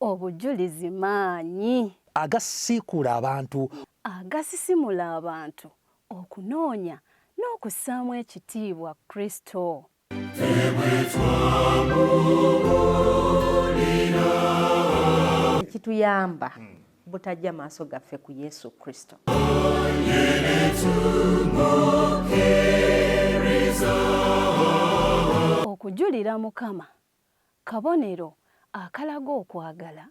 Obujulizi maanyi agasisikula abantu, agasisimula abantu okunoonya n'okussaamu ekitiibwa Kristo. Kituyamba butajja maaso gaffe ku Yesu Kristo. Okujulira Mukama kabonero akalaga okwagala.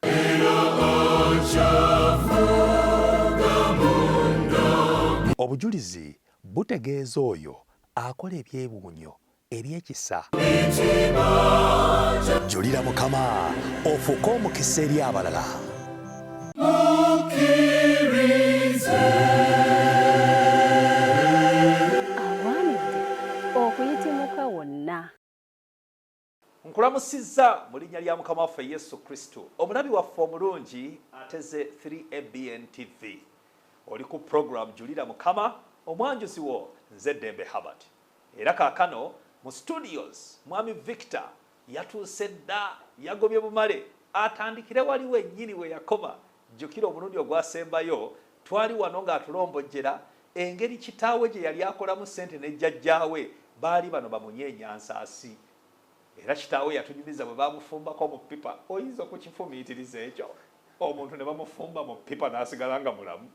obujulizi butegeeza oyo akola ebyewuunyo ebyekisa. Julira Mukama ofuuke omukisa eri abalala. Awaanidde okuyitimuka wonna. Nkulamusizza mu linnya lya Mukama waffe Yesu Kristo. Omulabi waffe omulungi ateze 3ABN TV. Oli ku program Julira Mukama, omwanjuzi wo nze Dembe Habert. Era kaakano mu studios Mwami Victor yatuuse dda yagobye bumale atandikire wali wennyini we yakoma. Jjukira omulundi ogwasembayo twali wano ng'atulombojjera engeri kitaawe gye yali akolamu ssente ne jjajjaawe baali bano bamunyeenya nsaasi. Era kitaawe yatunyumiza bwe bamufumbako mu pipa. Oyinza okukifumiitiriza ekyo omuntu ne bamufumba mu pipa n'asigala nga mulamu.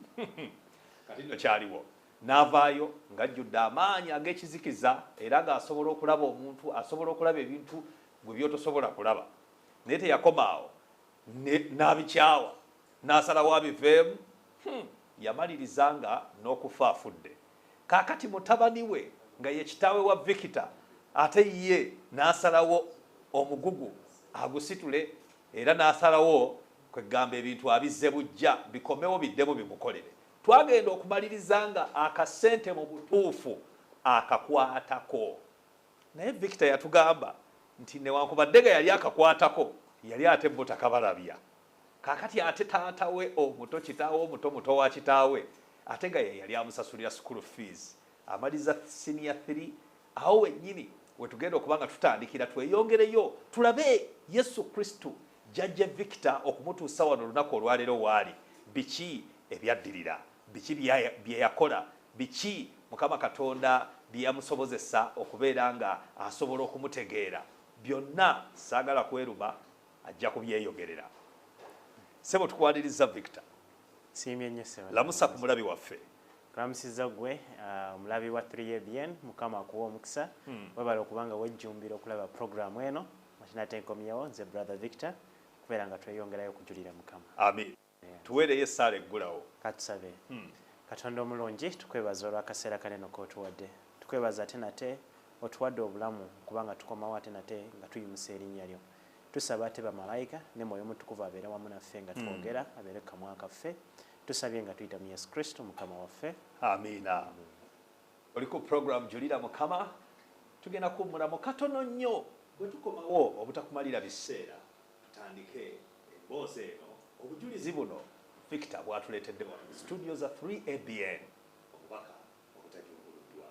Kati nno kyaliwo n'avaayo ng'ajjudde amaanyi ag'ekizikiza era ng'asobola okulaba omuntu, asobola okulaba ebintu bwe byotosobola kulaba. Naye teyakoma awo n'abikyawa n'asalawo abiveemu. Yamaliriza nga n'okufa afudde. Kaakati mutabani we nga ye kitaawe wa Victor ate ye n'asalawo omugugu agusitule era n'asalawo kwegamba ebintu abizze bujja bikomewo biddemu bimukolere. Twagenda okumaliriza nga akasente mu butuufu akakwatako. Naye Victor yatugamba nti newankubadde ga yali akakwatako yali ate bo takabalabya. Kaakati ate taata we omuto, kitaawe omuto wa kitaawe ate ga yali amusasulira school fees. Amaliza senior 3 awo wennyini wetugenda okuba nga tutandikira tweyongereyo tulabe Yesu Kristo jjajja Victor okumutuusa wano olunaku olwaleero waali. Biki ebyaddirira, biki bye yakola, biki Mukama Katonda bye yamusobozesa okubeera nga asobola okumutegeera. Byonna saagala kweruma ajja kubyeyogerera. Sebo tukwaniriza Victor. Siimye nnyo ssebo. Lamusa ku mulabi waffe. Kulamusizza gwe omulabi wa 3ABN Mukama akuwa omukisa. Webala okubanga wejjumbira okulaba programu eno. Makinate nkomyewo nze brother Victor kubeera nga tweyongerayo okujulira Mukama. Amin. Tuweereyo essaala eggulawo. Katusabe. Katonda omulungi tukwebaza olw'akaseera kanene k'otuwadde. Tukwebaza ate nate otuwadde obulamu kubanga tukomawo ate nate nga tuyimusa erinnya lyo. Tusaba ate bamalayika ne Mwoyo Mutukuvu abeere wamu naffe nga twogera abeere kamwa kaffe. Tusabye nga tuyita mu Yesu Kristo Mukama waffe. Amiina. Oli ku program Julira Mukama tugenda kuwummulamu katono nnyo bwe tukomawo obutakumalira biseera. Tutandike emboozi eno obujulizi buno Victor bw'atuleetedde wano mu studio za 3ABN obubaka obutajumbuluddwa.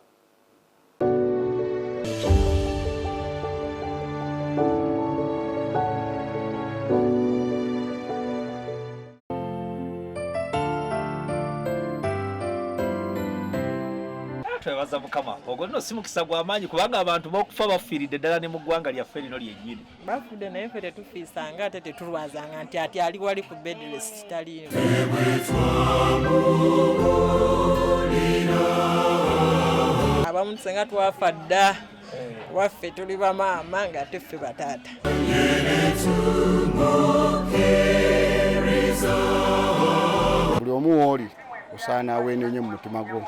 Twebaza Mukama ogwo nno si mukisa gw'amaanyi kubanga abantu b'okufa bafiiridde ddala ne mu ggwanga lyaffe lino lyennyini. Bafudde naye ffe tetufiisanga ate tetulwazanga nti ati ali wali ku bedrest taliino. Abamu senga twafa dda waffe tuli bamaama nga ate ffe bataata. Buli omu w'oli osaana aweenenye mu mutima gwo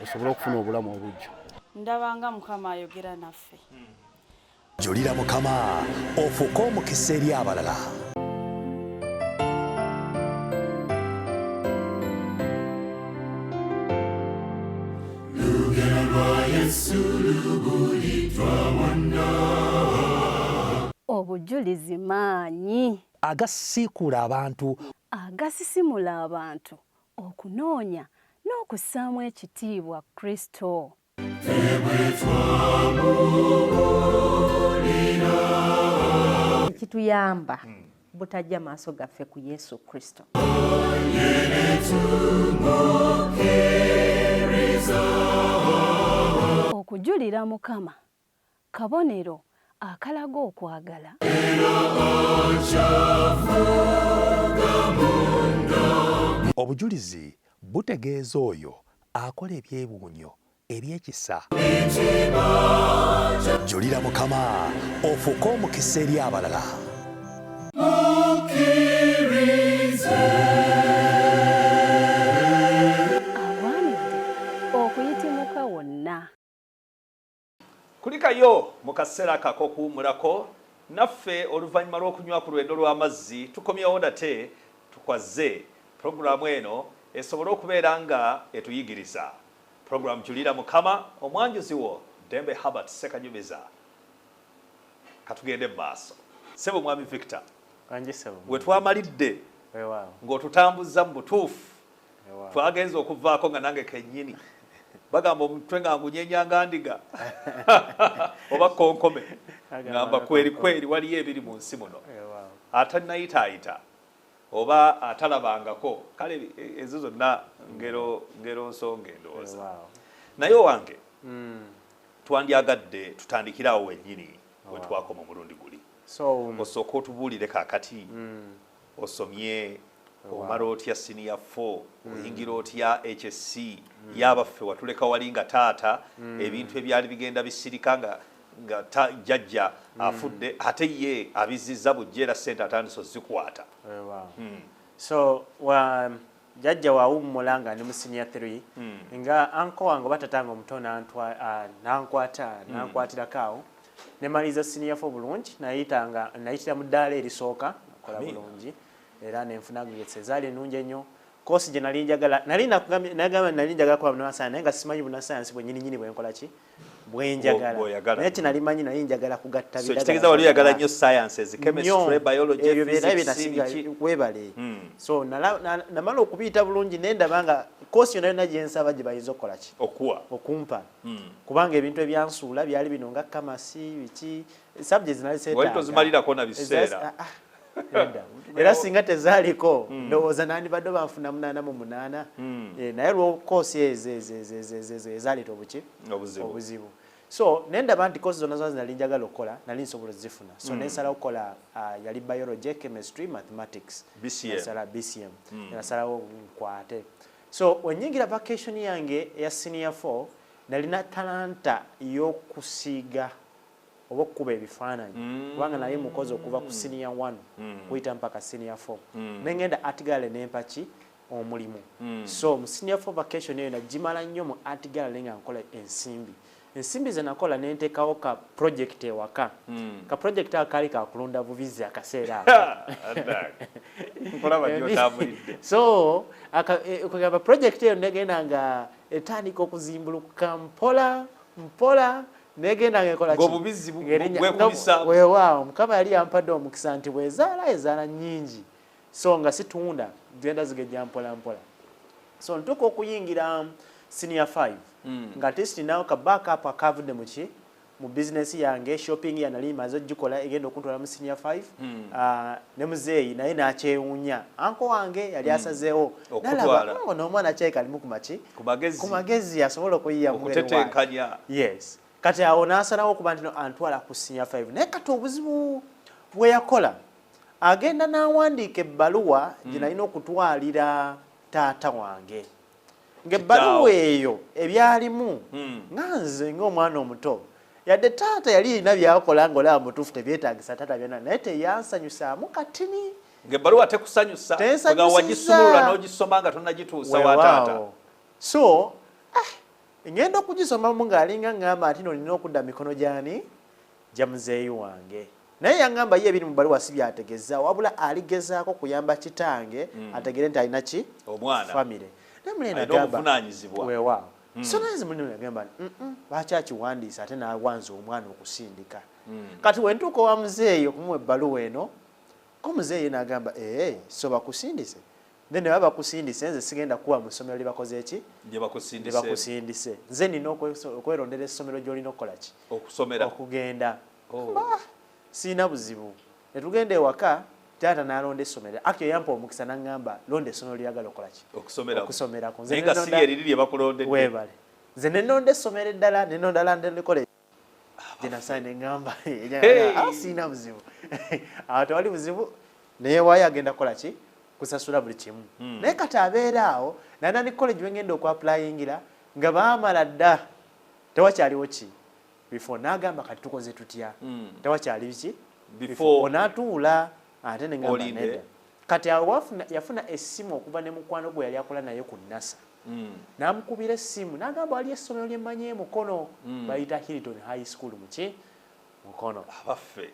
osobole okufuna obulamu obujja. Ndabanga Mukama ayogera naffe. Julira Mukama ofuuke omukisa eri abalala. Obujulizi maanyi agasisikula abantu, agasisimula abantu okunoonya n'okussaamu ekitiibwa Kristo. ekituyamba butajja maaso gaffe ku Yesu Kristo. Okujulira Mukama kabonero akalaga okwagala. Obujulizi butegeeza oyo akola ebyewuunyo ebyekisa. Julira Mukama ofuuke omukisa eri abalala. Awaanidde okuyitimuka wonna. Kulikayo mu kaseera kako kuwummulako naffe oluvannyuma lw'okunywa ku lwendo lw'amazzi tukomyewo nate tukwaze puroguramu eno esobole okubeera nga etuyigiriza. Puroguramu Julira Mukama, omwanjuzi wo Dembe Herbert Ssekanyumiza. Katugende mu maaso. Ssebo Mwami Victor, bwe twamalidde ng'otutambuza mu butuufu twagenza okuvaako nga nange kennyini bagamba omutwe nga ngunyenyanga ndiga oba konkome ngamba kweri waliyo ebiri mu nsi muno atanayitaayita oba atalabangako kale ezo zonna ngero nsonga endowooza naye wange twandyagadde tutandikirawo wennyini we twakoma omulundi guli osooka otubuulire kaakati osomye omala otya senior 4 oyingira otya HSC yabaffe watuleka wali nga taata ebintu ebyali bigenda bisirika nga jjajja afudde ate ye abizizza bujjeera ssente atandise ozikwata. So jjajja waawummula nga ndi mu senior 3 nga anko wange oba tatanga omuto nankwatirako awo nemaliza senior 4 bulungi nayitira mu ddaala erisooka kola bulungi era nenfuna grades ezaali ennungi ennyo. Kosi gye nali njagala nali njagala kuba munnasayansi naye nga simanyi bunnasayansi bwennyininyini bwenkola ki bwenjagala naye kinalimanyi nali njagala kugatta kitegeeza wali oyagala nnyo sciences chemistry biology physics webale. So namala okubiyita bulungi nendaba nga kosi yonna yonna gyensaba gye bayinza okukola ki okumpa kubanga ebintu ebyansuula byali bino nga kamasi biki subjects nali wali tozimalirako na biseera era singa tezaaliko ndowooza nandibadde banfuna 88 naye lwokoosi ezaleeta obuzibu. So nendaba nti koosi zonna zona nali njagala okukola nali nsobola ozifuna so nensalawo okukola yali biology chemistry mathematics nsala BCM nasalawo nkwate. So wenyingira vacation yange ya senior 4 nalina talanta y'okusiiga oba okukuba ebifaananyi kubanga naye mukozi okuva ku senior 1 kuyita mpaka senior 4 nengenda Artgale nempaki omulimu. So mu senior 4 vacation eyo nagimala nnyo mu Artgale nga nkola ensimbi ze nakola nenteekawo ka project ewaka ka project akaali kakulunda buvizi akaseera so kugamba project eyo negenda nga etandika okuzimbulukuka mpola negenda ngekola weewaawo Mukama yali yampadde omukisa nti bwezaala nnyingi so nga situunda genda zigejja mpola. So ntuuka okuyingira senior 5 nga test nawo ka backup akavudde mu business yange shopping yanali maze gikola egenda okuntwala mu senior 5 ne muzeeyi naye nakyewuunya anko wange yali asazeewo nalaba n'omwana kyeka alimu ku magezi asobola okuyiya okutetenkanya. Yes. Kati awo nasalawo okuba nti antwala ku senior 5 naye kati obuzibu bwe yakola agenda n'awandiika ebbaluwa gye nalina okutwalira taata wange ng'ebbaluwa eyo ebyalimu nga nze ng'omwana omuto yadde taata yali alina byakola ng'olaba mutuufu tebyetaagisa taata byonna naye teyansanyusaamu katini ng'ebbaluwa tekusanyusa nga wagisumulula n'ogisoma nga tonnagituusa wa taata. So ngenda okugisomamu ng'alinga ngamba ati nolina okudda mikono gyani gya muzeeyi wange naye yangamba ye ebiri mu bbaluwa si byategeeza wabula aligezaako kuyamba kitange ategere nti alina ki famire weewaawo so naye mulina yagamba lwaki akiwandiisa ate n'awanza omwana okusindika kati wentuuka owa muzeeyi okumuwa ebbaluwa eno ko muzeeyi n'agamba so bakusindise then baba kusindise nze sigenda kuwa mu ssomero libakoze eki gye bakusindise libakusindise nze nina okwerondera essomero gy'olina okukola ki okusomera okugenda siina buzibu ne tugenda ewaka taata n'alonda essomero akyo yampa omukisa n'aŋŋamba londa essomero lyagala okukola ki okusomerako naye nga si eriri lye bakulondedde weebale nze ne nonda essomero eddala ne nonda landekole gye nasaana ne ŋŋamba siina buzibu awo tewali buzibu naye waayo agenda kukola ki kusasula buli kimu naye kati abeera awo nandani college wengenda okwapulayingira nga baamala dda tewakyaliwo ki before n'agamba kati tukoze tutya tewakyali biki before onaatuula ate ne ngamba nedda kati awo yafuna essimu okuva ne mukwano gwe yali akola naye ku NASA n'amukubira essimu n'agamba wali essomero lye mmanyi Mukono bayita Hilton High School muki Mukono abaffe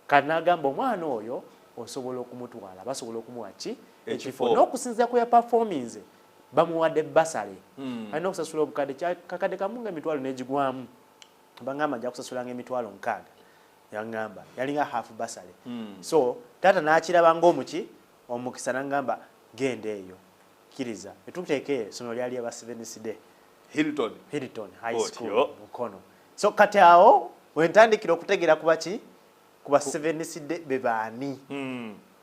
kati n'agamba omwana oyo osobola okumutwala basobola okumuwa ki ekifo n'okusinziira ku ya performance bamuwadde basale alina okusasula obukadde kakadde kamu nga emitwalo n'egigwamu bangamba nja kusasulanga emitwalo 6 yaŋŋamba yalinga half basale so taata n'akiraba ng'omuki omukisa n'aŋŋamba genda eyo kkiriza etuteeke essomero lyali aba Seventh Day Hilton High School Mukono so kati awo wentandikira okutegeera kuba ki kuba Seventh Day be baani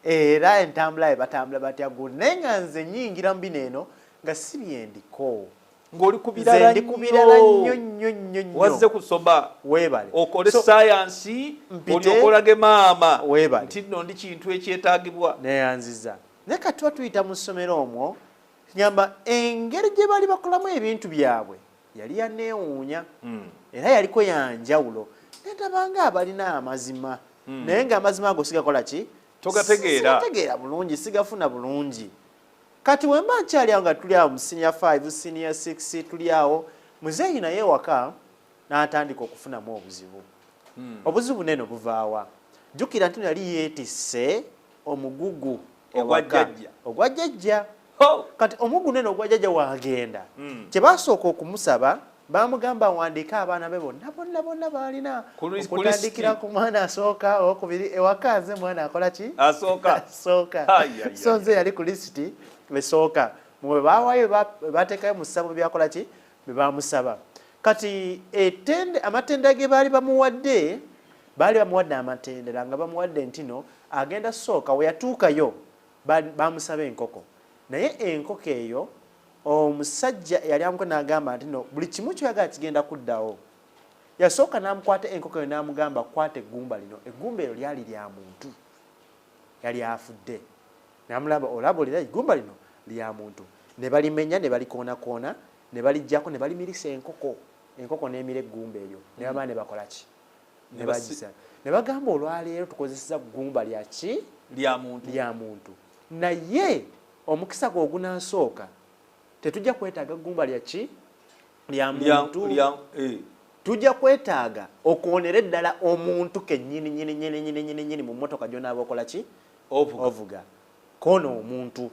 era entambula ebatambula batya naye nga nze nyingira mu bino eno nga si byendiko ng'oli kubirala nnyo wazze kusoma weebale okole sayansi olyokolage maama nti nno ndi kintu ekyetaagibwa neyanziza naye kati tuba tuyita mu ssomero omwo nyamba engeri gye bali bakolamu ebintu byabwe yali yaneewuunya era yaliko yanjawulo netabanga abalina amazima naye ng'amazima ago sigakola ki sigategeera bulungi sigafuna bulungi kati wemba nkyali awo nga tuli awo mu senior 5 senior 6 tuli awo muzeeyi naye ewaka n'atandika okufunamu obuzibu obuzibu neno buvaawa jjukira nti yali yeetisse omugugu ogwa jjajja kati omugugu neno ogwa jjajja wagenda kye basooka okumusaba bamugamba wandiika abaana be bonna balina okutandikira ku mwana asooka okubiri ewaka nze mwana akola ki asooka so nze yali ku lisiti esooka mwe bawaayo bateekayo mu ssabo byakola ki bye bamusaba kati amatendera ge baali bamuwadde amatendera nga bamuwadde ntino agenda sooka we yatuukayo bamusaba enkoko naye enkoko eyo omusajja yali amuko n'agamba nti no buli kimu kyoyagala kigenda kuddawo yasooka n'amukwata enkoko eyo n'amugamba kwata eggumba lino eggumba eryo lyali lya muntu yali afudde n'amulaba olaba olira eggumba lino lya muntu ne balimenya ne balikoona ne balijjako ne balimirisa enkoko n'emira eggumba eryo ne bamaa ne bakola ki ne bagisa ne bagamba olwaleero tukozeseza ggumba lya ki lya muntu naye omukisa gwe ogunaasooka tetujja kwetaaga ggumba lya ki lya muntu tujja kwetaaga okwonera eddala omuntu kennyini mu mmotoka gy'onaaba okola ki ovuga koona omuntu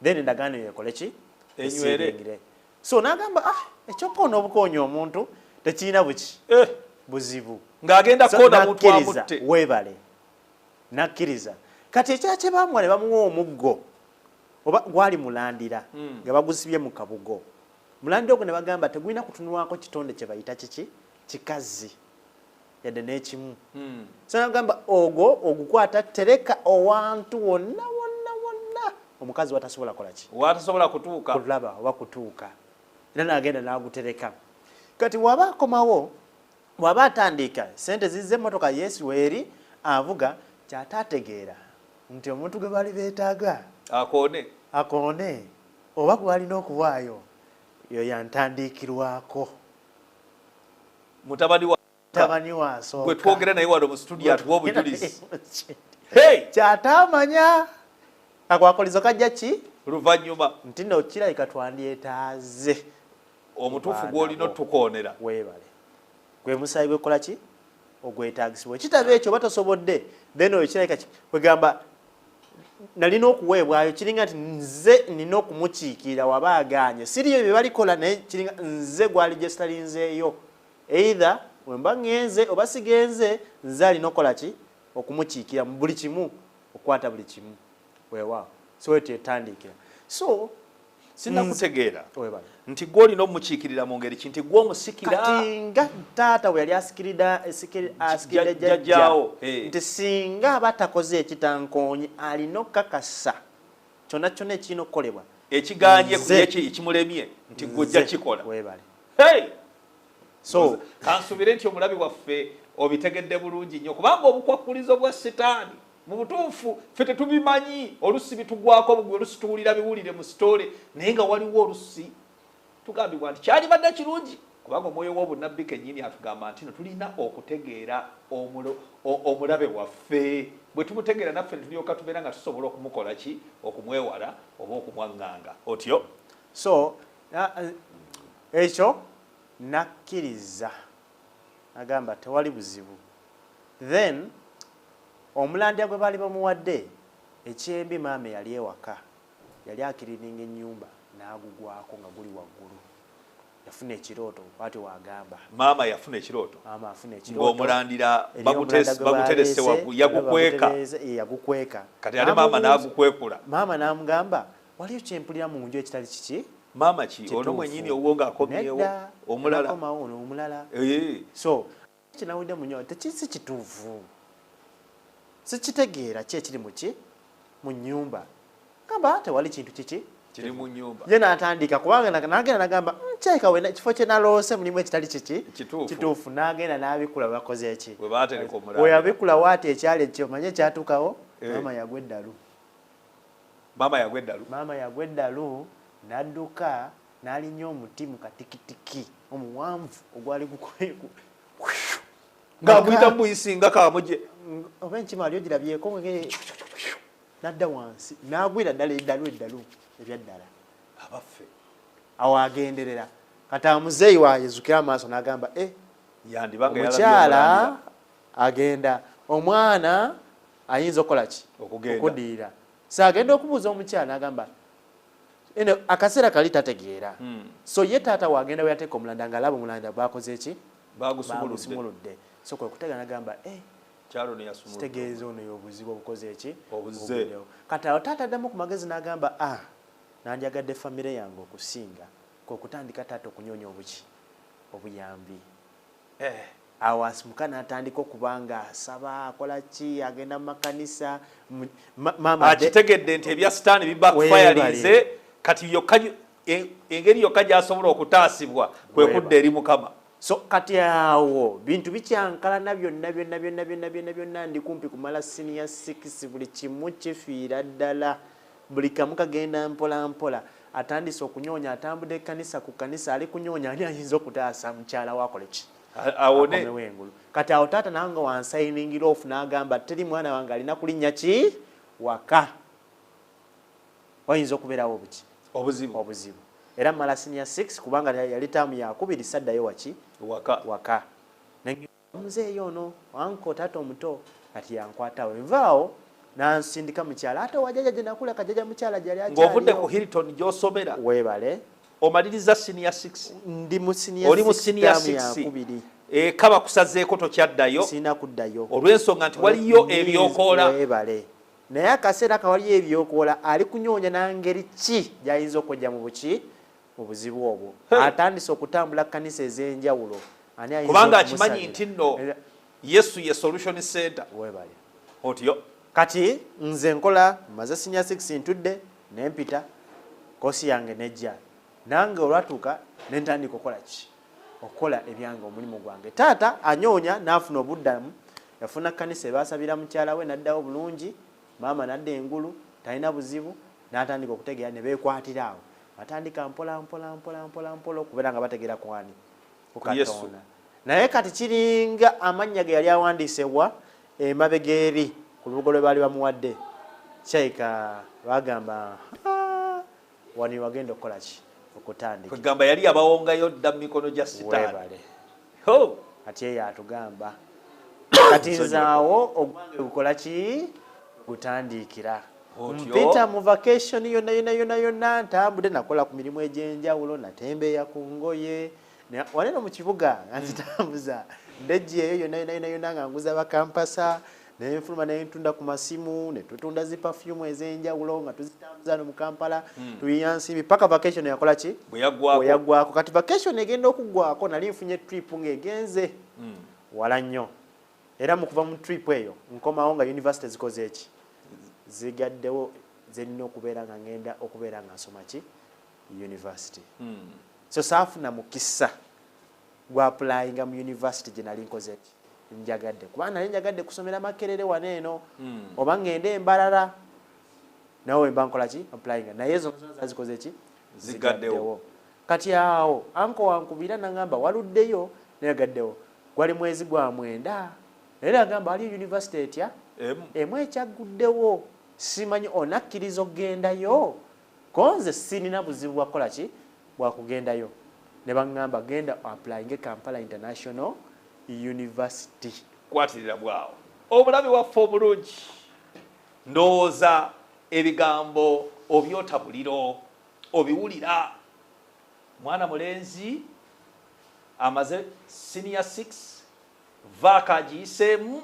then endagaano ekole ki enywere so n'agamba ekyokoona obukoonya omuntu tekirina buki buzibu ng'agenda koona muntu amutte weebale nakkiriza kati ekya kye bamuwa ne bamuwa omuggo oba gwali mulandira nga bagusibye mu kabugo mulandira ogwo ne bagamba tegulina kutunulwako kitonde kye bayita kiki kikazi yadde n'ekimu so nagamba ogwo ogukwata tereka owantu wonna omukazi watasobola kola ki watasobola kutuuka kulaba oba kutuuka era n'agenda n'agutereka kati waba akomawo waba atandika sente zizze emmotoka Yesu weeri avuga kyataategeera nti omuntu gwe bali beetaaga akoone oba gwe balina okuwaayo yo yantandikirwako mutabani wasooka gwe twogera naye wano mu studio atuwa obujulizi kyataamanya akwakolizo kajja ki luvannyuma nti nno kirabika twandyetaaze omutuufu gw'olina otukoonera weebale gwe musaayi gwekola ki ogwetaagisibwa ekitabo ekyo oba tosobodde then oyo kirabika wegamba nalina okuweebwayo kiringa nti nze nina okumukiikirira waba agaanye siriyo bye balikola naye kiringa nze gwali gye sitalinzeeyo either wemba ngenze oba sigenze nze alina okukola ki okumukiikira mu buli kimu okukwata buli kimu weewaawo so etyo etandikira so sinnakutegeera webale nti gw'olina omukiikirira mu ngeri ki nti gw'omusikira kati nga taata bwe yali asikirira jjajjaawo nti singa aba takoze ekitankoonyi alina okukakasa kyonna kyonna ekirina okukolebwa ekiganye ekimulemye nti gw'ojja kikola webale so kansubire nti omulabi waffe obitegedde bulungi nnyo kubanga obukwakulizo bwa setaani mu butuufu ffe tetubimanyi olusi bitugwako bugwe olusi tuwulira biwulire mu sitole naye nga waliwo olusi tugambibwa nti kyalibadde kirungi kubanga omwoyo w'obunnabbi kennyini atugamba nti no tulina okutegeera omulabe waffe bwe tumutegeera naffe netulyoka tubeera nga tusobola okumukola ki okumwewala oba okumwaŋŋanga otyo so ekyo nakkiriza agamba tewali buzibu then omulandya gwe baali bamuwadde ekyembi maama yali ewaka yali akirininga ennyumba n'agugwako nga guli waggulu yafuna ekirooto bwatyo wagamba maama yafuna ekirooto maama afuna ekirooto ng'omulandira baguterese yagukweka kati ate maama n'agukwekula maama n'amugamba waliyo kyempulira mu nju ekitali kiki maama ki ono mwenyini owuwo ng'akomyewo omulala so kinawulidde mu nyo tekisi kituufu sikitegeera ki ekiri mu nnyumba gamba tewali kintu kiki kiri mu nnyumba ye n'atandika kubanga n'agenda n'agamba nkyeka we ekifo kye naloose mulimu ekitali kiki kituufu n'agenda n'abikula bakoze eki we yabikula waati ekyali ekyo manye ekyatuukawo maama yagwa eddalu maama yagwa eddalu n'adduka n'alinnya omuti mu katikitiki omuwanvu ogwali ng'aguyita mubuyisi nga kamuje oba enkima ali ogirabyeko n'adda wansi n'agwira ddala eddalu ebyaddala abaffe awo agenderera kati amuzeeyi wayezukira amaaso n'agamba omukyala agenda omwana ayinza okukola ki okuddiira saagenda okubuuza omukyala n'agamba akaseera kali tategeera so ye taata wagenda we yateeka omulanda ng'alaba omulanda bakoze eki bagusumuludde so kwe kutegeera n'agamba kitegeeza ono y'obuzibu obukoze eki obuzzeewo kati awo taata addamu ku magezi n'agamba nandyagadde famire yange okusinga kwekutandika taata okunyoonya obuyambi awo asimuka n'atandika okuba nga asaba akola ki agenda mu makanisa akitegedde nti ebya sitaani bibackfirinze kati engeri yokka gy'asobola okutaasibwa kwe kudda eri Mukama. So kati awo bintu bikyankalana byonna ndi kumpi kumala senior 6 buli kimu kifiira ddala buli kamu kagenda mpola mpola atandise okunyoonya atambudde kanisa ku kanisa ali kunyoonya ani ayinza okutaasa mukyala wakole ki awone wengulu kati awo taata nange wansayiningira off n'agamba teri mwana wange alina kulinnya ki waka wayinza okubeerawo obuzibu era mala senior 6 kubanga yali taamu yakubiri saddayo waki waka muzeeyo ono wanko taata omuto kati yankwatawo envaawo nansindika mukyala ate wajaja gye nakula kajaja mukyala gyali akyaliyo ng'ovudde ku Hilton gy'osomera weebale omaliriza senior 6 ndi mu senior 6 kaba kusazeeko tokyaddayo sina kuddayo olw'ensonga nti waliyo ebyokoola weebale naye akaseera kawaliyo ebyokoola ali kunyoonya nangeri ki gy'ayinza okujja mu buki mu buzibu obwo atandise okutambula kanisa ez'enjawulo kubanga akimanyi nti nno Yesu ye solution center weebale otyo kati nze nkola maze senior 6 ntudde nempita kosi yange nejja nange olwatuuka nentandika okukola ebyange omulimu gwange taata anyoonya n'afuna obuddamu yafuna kanisa ebasabira mukyala we naddawo bulungi maama nadda engulu talina buzibu n'atandika okutegeera ne beekwatira awo atandika mpola okubeera nga bategeera kwani ku Katonda naye kati kiringa amannya ge yali awandiisebwa emabega eri ku lubugo lwe baali bamuwadde kyaika bagamba wani wagenda okukola ki okutandika kwegamba yali abawongayo dda mu mikono gya sitaani ati eyo atugamba kati nzaawo ogwange gukola ki gutandikira mpita mu vacation yonna ntambudde nakola ku mirimu egy'enjawulo natembeeya ku ngoye waneno mu kibuga nga nzitambuza ndejji eyo yonna nga nguza bakampasa ne nfuluma ne ntunda ku masimu ne tutunda zi perfume ez'enjawulo nga tuzitambuza no mu Kampala tuyiyansi paka vacation yakola ki bwe kati vacation egenda okuggwako nali nfunye trip ng'egenze wala nnyo era mu kuva mu trip eyo nkomawo nga university zikoze eki zigaddewo zenina okubeera nga ngenda okubeera nga nsoma ki university so saafuna mukisa gwa applyinga mu university gye nali nkoze eki njagadde kubanga nali njagadde kusomera Makerere wano eno oba ngende Embarara nawe mba nkola ki applyinga naye ezo zikoze eki zigaddewo kati awo anko wankubira nangamba waluddeyo neyagaddewo gwali mwezi gwa 9 era agamba ali university etya emu ekyaguddewo simanyi onakkiriza okugendayo konze sinina buzibu bwakola ki bwakugendayo ne baŋŋamba genda applying Kampala International University kwatirira bwawo obulabi waffe obulungi ndowooza ebigambo obyotabuliro obiwulira mwana mulenzi amaze senior 6 vaaka agiyiseemu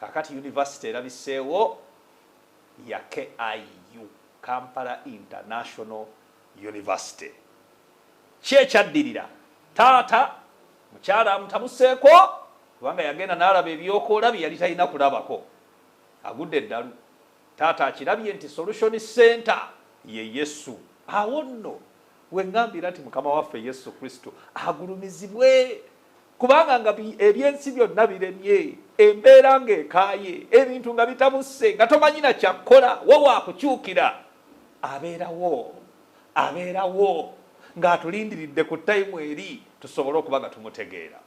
kakati university erabiseewo ya KIU Kampala International University kyekyadirira taata mukyala amutabuseeko kubanga yagenda n'alaba ebyokoolabye yali talina kulabako agudde eddalu taata akirabye nti solution center ye Yesu awo nno weŋŋambira nti mukama waffe Yesu Kristo agulumizibwe kubanga nga ebyensi byonna biremye embeera ng'ekaaye ebintu nga bitabuse nga tomanyi na kyakkola wo waakukyukira abeerawo ng'atulindiridde ku tayimu eri tusobole okuba nga tumutegeera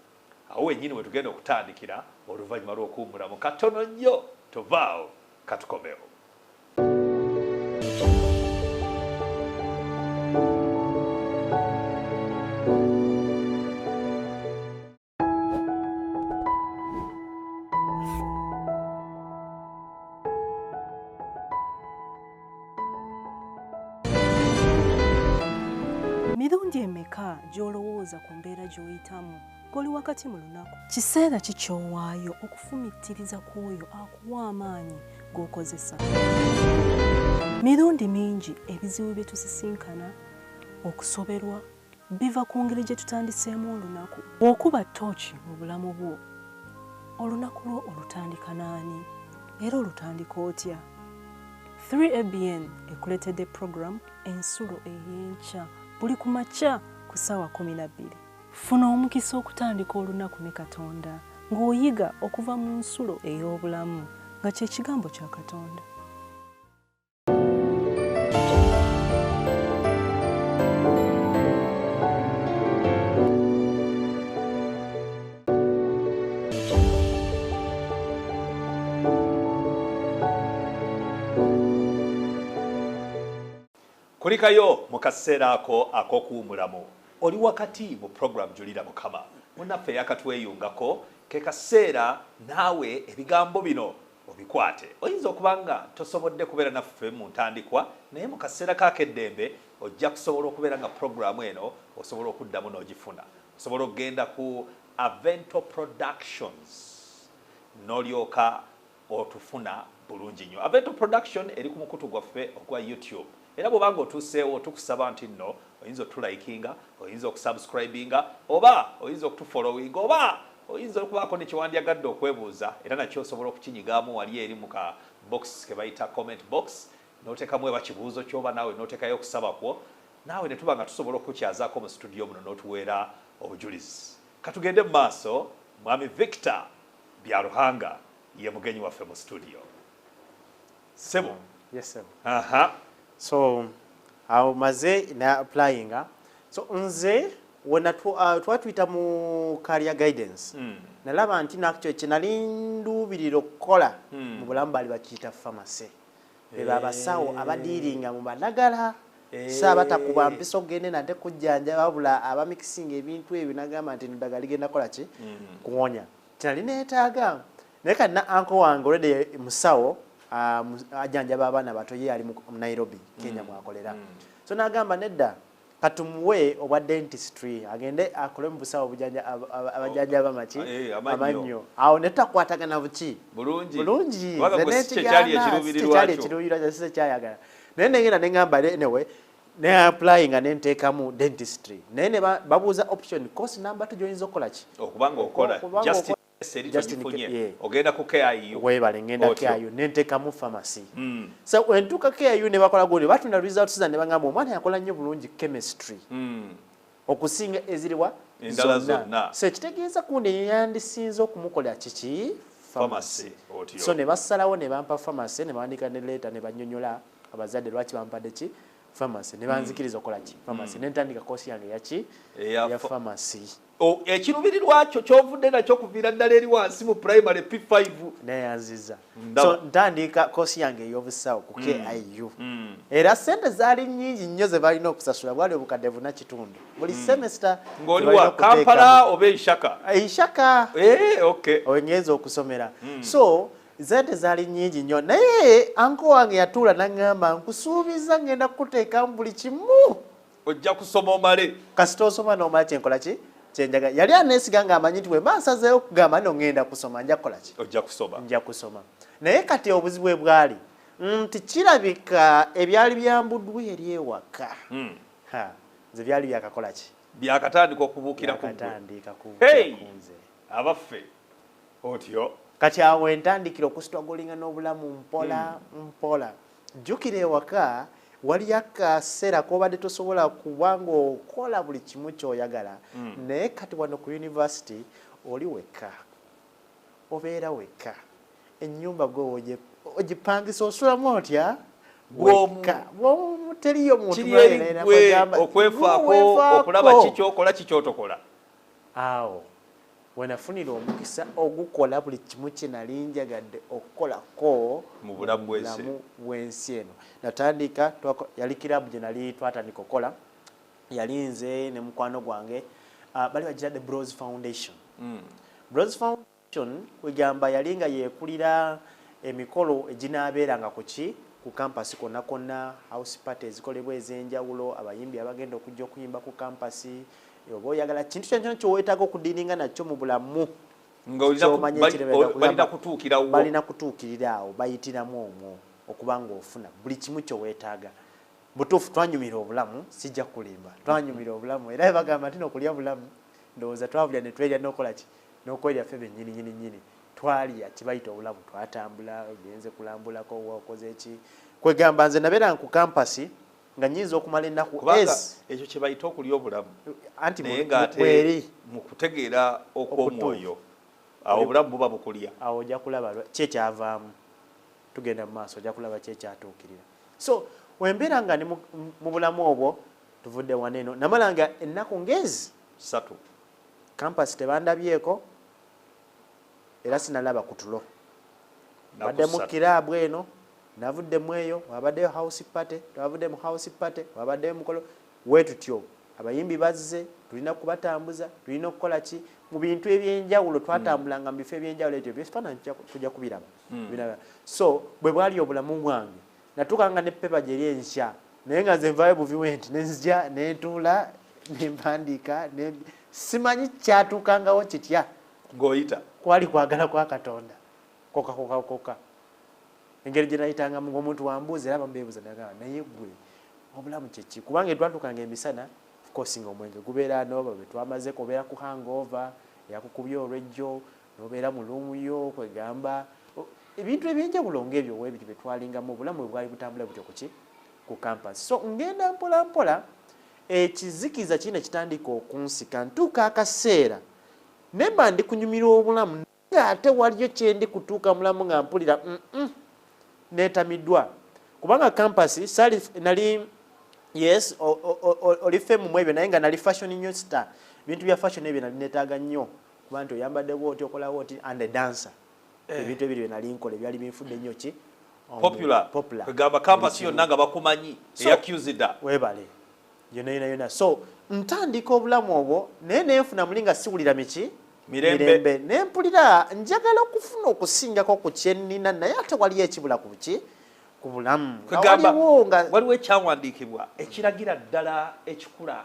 awo wennyini we tugenda okutandikira oluvannyuma lw'okuwummulamu katono nnyo tuvaawo katukomewo. Mirundi emeka gy'olowooza ku mbeera gy'oyitamu ng'oli wakati mu lunaku kiseera ki ky'owaayo okufumittiriza ku oyo akuwa amaanyi g'okozesa? Mirundi mingi ebizibu bye tusisinkana okusoberwa biva ku ngeri gye tutandiseemu olunaku. Bw'okuba ttooki mu bulamu bwo olunaku lwo olutandika n'ani era olutandika otya? 3ABN ekuleetedde program ensulo ey'enkya buli ku makya ku ssaawa 12. Funa omukisa okutandika olunaku ne Katonda ng'oyiga okuva mu nsulo ey'obulamu nga kye kigambo kya Katonda. Kulikayo mu kaseera ako ak'okuwummulamu oli wakati mu program Julira Mukama munnaffe yakatweyungako ke kaseera naawe ebigambo bino obikwate. Oyinza okuba nga tosobodde kubeera naffe mu ntandikwa naye mu kaseera k'akeddembe ojja kusobola okubeera nga programu eno osobola okuddamu n'ogifuna. Osobola okugenda ku Avento Productions n'olyoka otufuna bulungi nnyo. Avento Production eri ku mukutu gwaffe ogwa YouTube. Era bw'obanga otuuseewo tukusaba nti nno oyinza okutulaikinga, oyinza okusubscribinga, oba oyinza okutufollowinga, oba oyinza okubaako ne kyewandyagadde okwebuuza era nakyo osobola okukinyigaamu wali eri mu ka box ke bayita comment box n'oteekamu eba kibuuzo ky'oba naawe n'oteekayo okusaba kwo naawe ne tuba nga tusobola okukukyazaako mu studio muno n'otuweera obujulizi. Katugende mu maaso. Mwami Victor Byaruhanga ye mugenyi waffe mu studio. Sebo. Yes, sebo. Aha. So awo maze na applyinga so nze wena twatwita mu career guidance nalaba nti nakyo kinalinduubirira okukola mu bulamu bali bakiyita pharmacy beba abasawo abadiiringa mu balagala saaba takuba mpisa ogende nate kujjanja wabula abamixing ebintu ebyo nagamba nti ndagala ligenda kola ki kuwonya kinalineetaaga naye kana anko wange already musawo ajjanjaba abaana bato ye ali mu Nairobi Kenya mwakolera so nagamba nedda katumuwe obwa dentistry agende akole mu busawo bujanja abajanja bamachi amannyo awo ne takwatagana buki bulungi kyali ekiruubirirwa kise kyayagala naye nengenda nengamba anyway ne applying and nteekamu dentistry naye ne babuuza option course number tujoyinza okukola ki okubanga okola just ogenda ku KIU webale ngenda KIU nenteekamu pharmacy so wentuuka KIU ne bakola gundi batunda results ne bangamba omwana yakola nnyo bulungi chemistry okusinga eziriwa zonna so ekitegeeza kundi yandisinze okumukola kiki pharmacy so ne basalawo ne bampa pharmacy ne baandika ne letter ne banyonyola abazadde lwaki bampadde ki pharmacy ne banzikiriza okola ki pharmacy nentandika course yange yaki ya pharmacy ekirubirirwa kyo kyovudde nakyo kuviira ddala eri wansi mu primary P5 neyanziza so ntandika course yange ey'obusawo ku KIU era sente zaali nnyingi nnyo ze balina okusasula bwali obukadde buna kitundu buli semester ng'oliwa Kampala oba Ishaka okay owengeeza okusomera so zente zaali nnyingi nnyo naye anko wange yatuula n'aŋŋamba nkusuubiza ngenda kukuteekamu buli kimu ojja kusoma omale kasita osoma n'omala kyenkola ki kyenjaga yali aneesiga ng'amanyi nti bwe mba nsazeeyo okugamba nno ŋŋenda kusoma nja kukola ki nja kusoma naye kati obuzibu bwe bwali nti kirabika ebyali byambuddwa eri ewaka nze byali byakakola ki byakatandika okubuukira kunze abaffe otyo kati awo entandikira okusitwagolinga n'obulamu mpola jjukira ewaka wali akaseera kobadde tosobola kubanga okola buli kimu kyoyagala naye kati wano ku university oli wekka obeera wekka ennyumba gwe ogipangisa osulamu otya wekka teriyo muntu okwefaako okulaba kikyokola kikyotokola awo wenafunira omukisa ogukola buli kimu kye nali njagadde okukolako mu bulamu bw'ensi eno natandika yali kirabu gye nali twatandika okukola yali nze ne mukwano gwange bali bagira the Bros Foundation Bros Foundation kwegamba yali nga yeekulira emikolo eginaabeeranga ku kampasi konna konna house party ezikolebwa ez'enjawulo abayimbi abagenda okujja okuyimba ku kampasi oba oyagala kintu kyonna kyoweetaaga okudiininga nakyo mu bulamu balina kutuukirira awo bayitiramu omwo okuba ng'ofuna buli kimu kyoweetaaga butuufu twanyumira obulamu sijja kulimba twanyumira obulamu era bagamba nti nokulya bulamu ndowooza twabulya ne twerya n'okola ki n'okwerya ffe bennyini twalya kibayita obulamu twatambula genze kulambulako wakoze ki kwegamba nze nabeeranga ku kampasi nga nyinza okumala ennaku ekyo kye bayita okulya obulamu anti naye ng'ate mu kutegeera okw'omwoyo awo obulamu buba bukulya awo ojja kulaba kyekyavaamu tugenda mu maaso ojja kulaba kyekyatuukirira so wembeera nga ni mu bulamu obwo tuvudde waneeno namala nga ennaku ngezi 3 kampasi tebandabyeko era sinalaba kutulo badde mu kiraabu eno navuddemu eyo wabaddeyo house party twavudde mu house party wabaddeyo mukolo wetutyo abayimbi bazze tulina kubatambuza tulina okukola ki mu bintu ebyenjawulo twatambulanga mu bifo ebyenjawulo ekyo byefaananyi tujja kubiraba so bwe bwali obulamu bwange natukanga ne pepa gyeri ensya naye nga nze nvaayo buviwenti nenzija nentuula nempandiika simanyi kyatuukangawo kitya ng'oyita kwali kwagala kwa Katonda koka engeri gye nayitangamu ng'omuntu wambuuza era bambeebuuza nagamba naye ggwe obulamu kyeki kubanga etwatukanga emisana of course ng'omwenge gubeera n'oba bwe twamaze kubeera ku hangover yakukubya olwejjo n'obeera mu luumu yo kwegamba ebintu ebyenjawulo ng'ebyo weebiri bye twalingamu obulamu bwe bwali butambula butyo ku campus so ngenda mpola mpola ekizikiza kino kitandika okunsika ntuuka akaseera nemba ndi kunyumira obulamu ng'ate waliyo kyendi kutuuka mulamu nga mpulira netamiddwa kubanga campus sali nali yes oli femu mwebyo naye nga nali fashion new star bintu bya fashion ebyo nali netaaga nnyo kuba nti oyambadde bwoti okolawo oti and a dancer ebintu ebiri bye nali nkola ebyali binfudde nnyo ki popular kwegamba campus yonna nga bakumanyi eyaccused webale yona so ntandika obulamu obwo naye nenfuna muli nga siwulira miki mirembe nempulira njagala okufuna okusingako ku kyennina naye ate waliyo ekibula ku ki ku bulamu kwegamba waliwo ekyawandiikibwa ekiragira ddala ekikula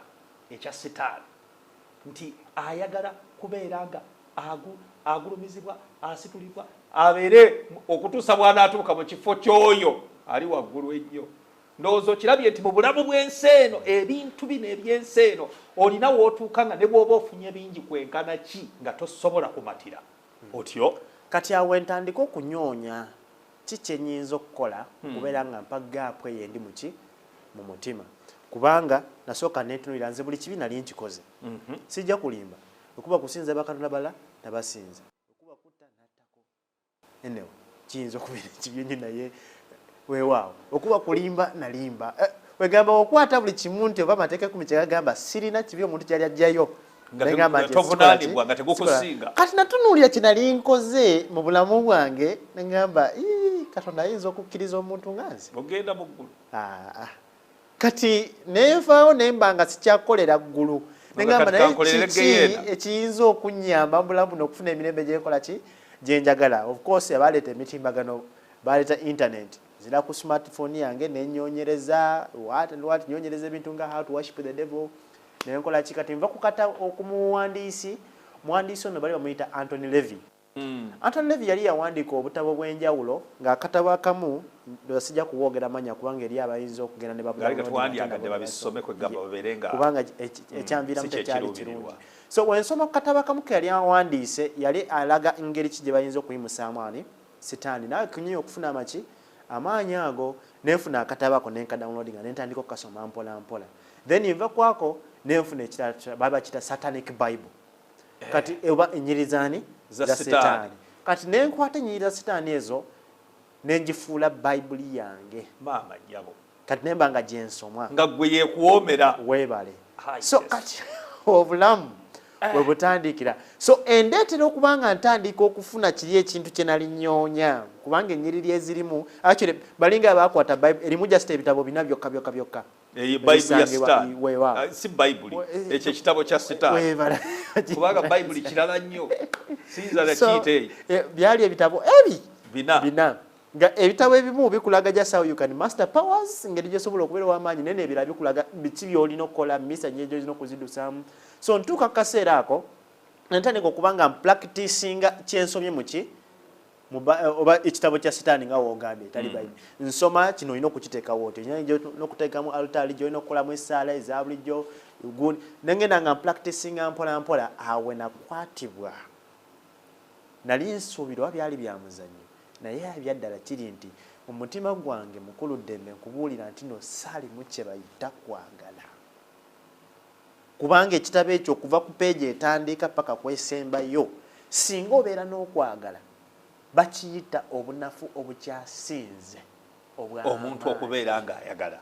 ekya setaani nti ayagala kubeera nga agulumizibwa asitulibwa abeere okutuusa bw'anaatuuka mu kifo ky'oyo ali waggulu ennyo. Ndowooza okirabye nti mu bulamu bw'ensi eno ebintu bino eby'ensi eno olina w'otuuka nga ne bw'oba ofunye bingi kwenkana ki nga tosobola kumatira otyo. Kati awo entandika okunyoonya ki kyenyinza okukola kubeera nga mpa gaapu eyo endi muki mu mutima, kubanga nasooka neetunuulira nze buli kibi nali nkikoze sijja kulimba okuba kusinza bakatonda bala nabasinza okuba kutta nattako enewo kiyinza okubeera ekibyonyi naye weewaawo okuba kulimba nalimba wegamba okwata buli kimu nti oba amateeka 10 kyegagamba sirina kibi omuntu kyali ajjayo tovunaanibwa nga tegukusinga. Kati natunuulira kinali nkoze mu bulamu bwange negamba Katonda ayinza okukkiriza omuntu nga nze ogenda mu ggulu. Kati nenvaawo nemba nga sikyakolera ggulu negamba naye kiki ekiyinza okunnyamba mu bulamu buno okufuna emirembe gyenkola ki gyenjagala. Of course abaleeta emitimbagano baleeta internet zira ku smartphone yange nenyonyereza what nyonyereza ebintu nga how to worship the devil nenkola ki. Kati nva kukata okumuwandiisi muwandiisi ono bali bamuyita Anthony Levy. Anthony Levy yali yawandiika obutabo bw'enjawulo ng'akatabo akamu sijja kuwoogera manya kubanga eri abayinza okugenda ne kubanga ekyanviiramu tekyali kirungi. So wensoma ku katabo akamu ke yali awandiise yali alaga engeri ki gye bayinza okuyimusaamu ani sitaani. Nawe kunyuya okufuna amaki amaanyi ago nenfuna akatabo ako nenkadawunloadinga nentandika okukasoma mpola mpola. Then nva kwako nenfuna ekirala baba kita Satanic Bible. Kati eba enyirizaani za setaani. Kati nenkwata enyirira setaani ezo nenjifuula Bible yange maama jabo. Kati nemba nga gyensomwa nga gwe yeekuwoomera weebale. So kati obulamu bwe butandikira. So endeetera okubanga ntandika okufuna kiri ekintu kye nali nnyonya kubanga ennyiriri ezirimu actually balinga abakwata Bible erimu just ebitabo bina byokka byokka byokka. Bible ya sitaani si Bible ekyo ekitabo kya sitaani kubanga Bible kirala nnyo sinza na kiyite byali ebitabo bina nga ebitabo ebimu bikulaga just how you can master powers ngeri gyosobola okubeera w'amaanyi nene ebirala bikulaga biki byolina okukola misa nyejo olina okuziddusamu. So ntuuka ku kaseera ako ntandika okubanga practicinga kyensomye muki oba ekitabo kya sitaani nga woogambye etali Bible nsoma kino olina okukiteekawo otyo n'okuteekamu altari gyolina okukolamu essaala eza bulijjo nengenda nga practicinga mpola mpola. Awe nakwatibwa nali nsuubirwa byali bya muzannyo naye ebyaddala kiri nti mu mutima gwange mukulu ddembe nkubuulira nti no saalimu kye bayita kwagala kubanga ekitabo ekyo okuva ku peegi etandika paka kwesembayo singa obeera n'okwagala bakiyita obunafu obukyasinze omuntu okubeera ng'ayagala.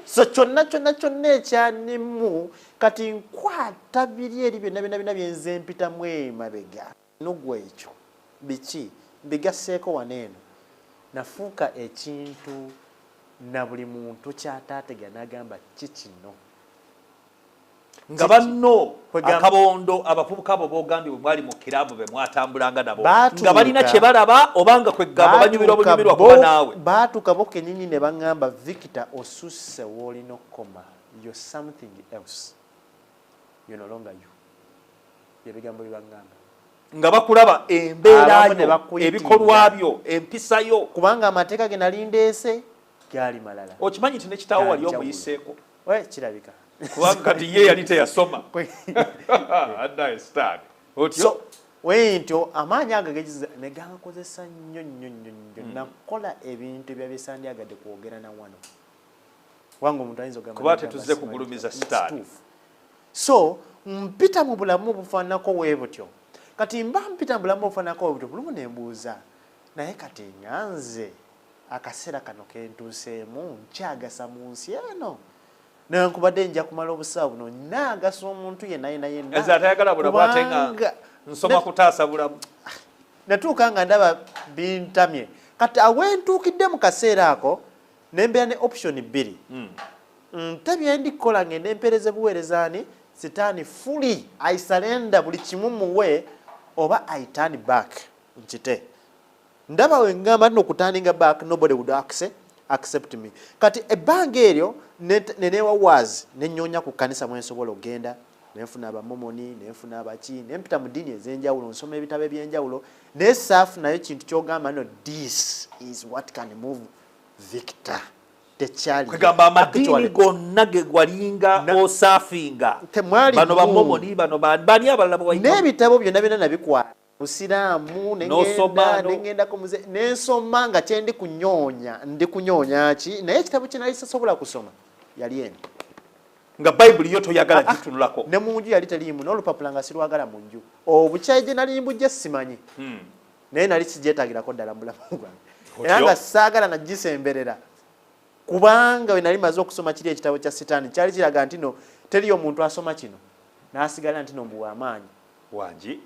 So kyonna ekyanimu kati nkwata biri eri byonna byenze mpitamu emabega nogwa ekyo biki mbigaseeko waneeno nafuuka ekintu na buli muntu kyataategera n'agamba kikino nga banno akabondo abavubuka abo bogambye bwe mwali mu kirabu be mwatambulanga nabo nga balina kye balaba obanga kwegamba banyumirwa bunyumirwa kuba naawe baatuuka bo kenyinyi ne baŋŋamba Victor osusse w'olina okukoma you're something else you're no longer you ebigambo bibaŋŋamba nga bakulaba embeera yo ebikolwa byo empisa yo kubanga amateeka ge nali ndeese gali malala. Okimanyi nti ne kitaawo wali omuyiseeko kirabika kubanga kati ye yali teyasoma so wentyo amaanyi ago gekiza ne gankozesa nnyo nakola ebintu ebyabisandyagadde kwogera na wano kubanga omuntu ayinza ogamba kuba tetuze kugulumiza sitaani. So mpita mu bulamu obufaananako bwe butyo. Kati mba mpita mu bulamu obufaananako bwe butyo bulumu ne mbuuza naye kati nganze akaseera kano kentuuseemu nkyagasa mu nsi eno nenkubadde nja kumala obusawo buno naagasa omuntu yenna eza atayagala bulamu ate nga nsoma kutaasa bulamu natuuka nga ndaba bintamye. Kati awentuukidde mu kaseera ako nembeera ne option 2 ntabye ndikola ngende empeereze buweerezaani sitaani fully I surrender buli kimu muwe oba I turn back nkite ndaba we ngamba no kutandinga back nobody would accept me kati ebbanga eryo nenewa was nenyonya ku kanisa mwensobola ogenda nenfuna abamomoni nenfuna abaki nempita mu dini ez'enjawulo nsoma ebitabo ebyenjawulo naye saafu nayo kintu kyogamba no this is what can move Victor tekyali kwegamba amadini gonna ge gwalinga osaafinga bano bamomoni bano bani abalala bwayita n'ebitabo byonna byonna nabikwata Musiraamu nengenda ku muze nensoma nga kyendi kunyonya ki naye ekitabo kye nali sasobola kusoma yali eno nga Bible yo toyagala gitunulako ne mu nju yali taliimu n'olupapula nga sirwagala mu nju obukyayi gye nali mbujja simanyi naye nali sigyetagirako ddala mu bulamu bwange era nga saagala nagisemberera kubanga we nali maze okusoma kiri ekitabo kya Sitaani kyali kiraga nti no teriyo omuntu asoma kino n'asigala nti no mbuwa amaanyi wangi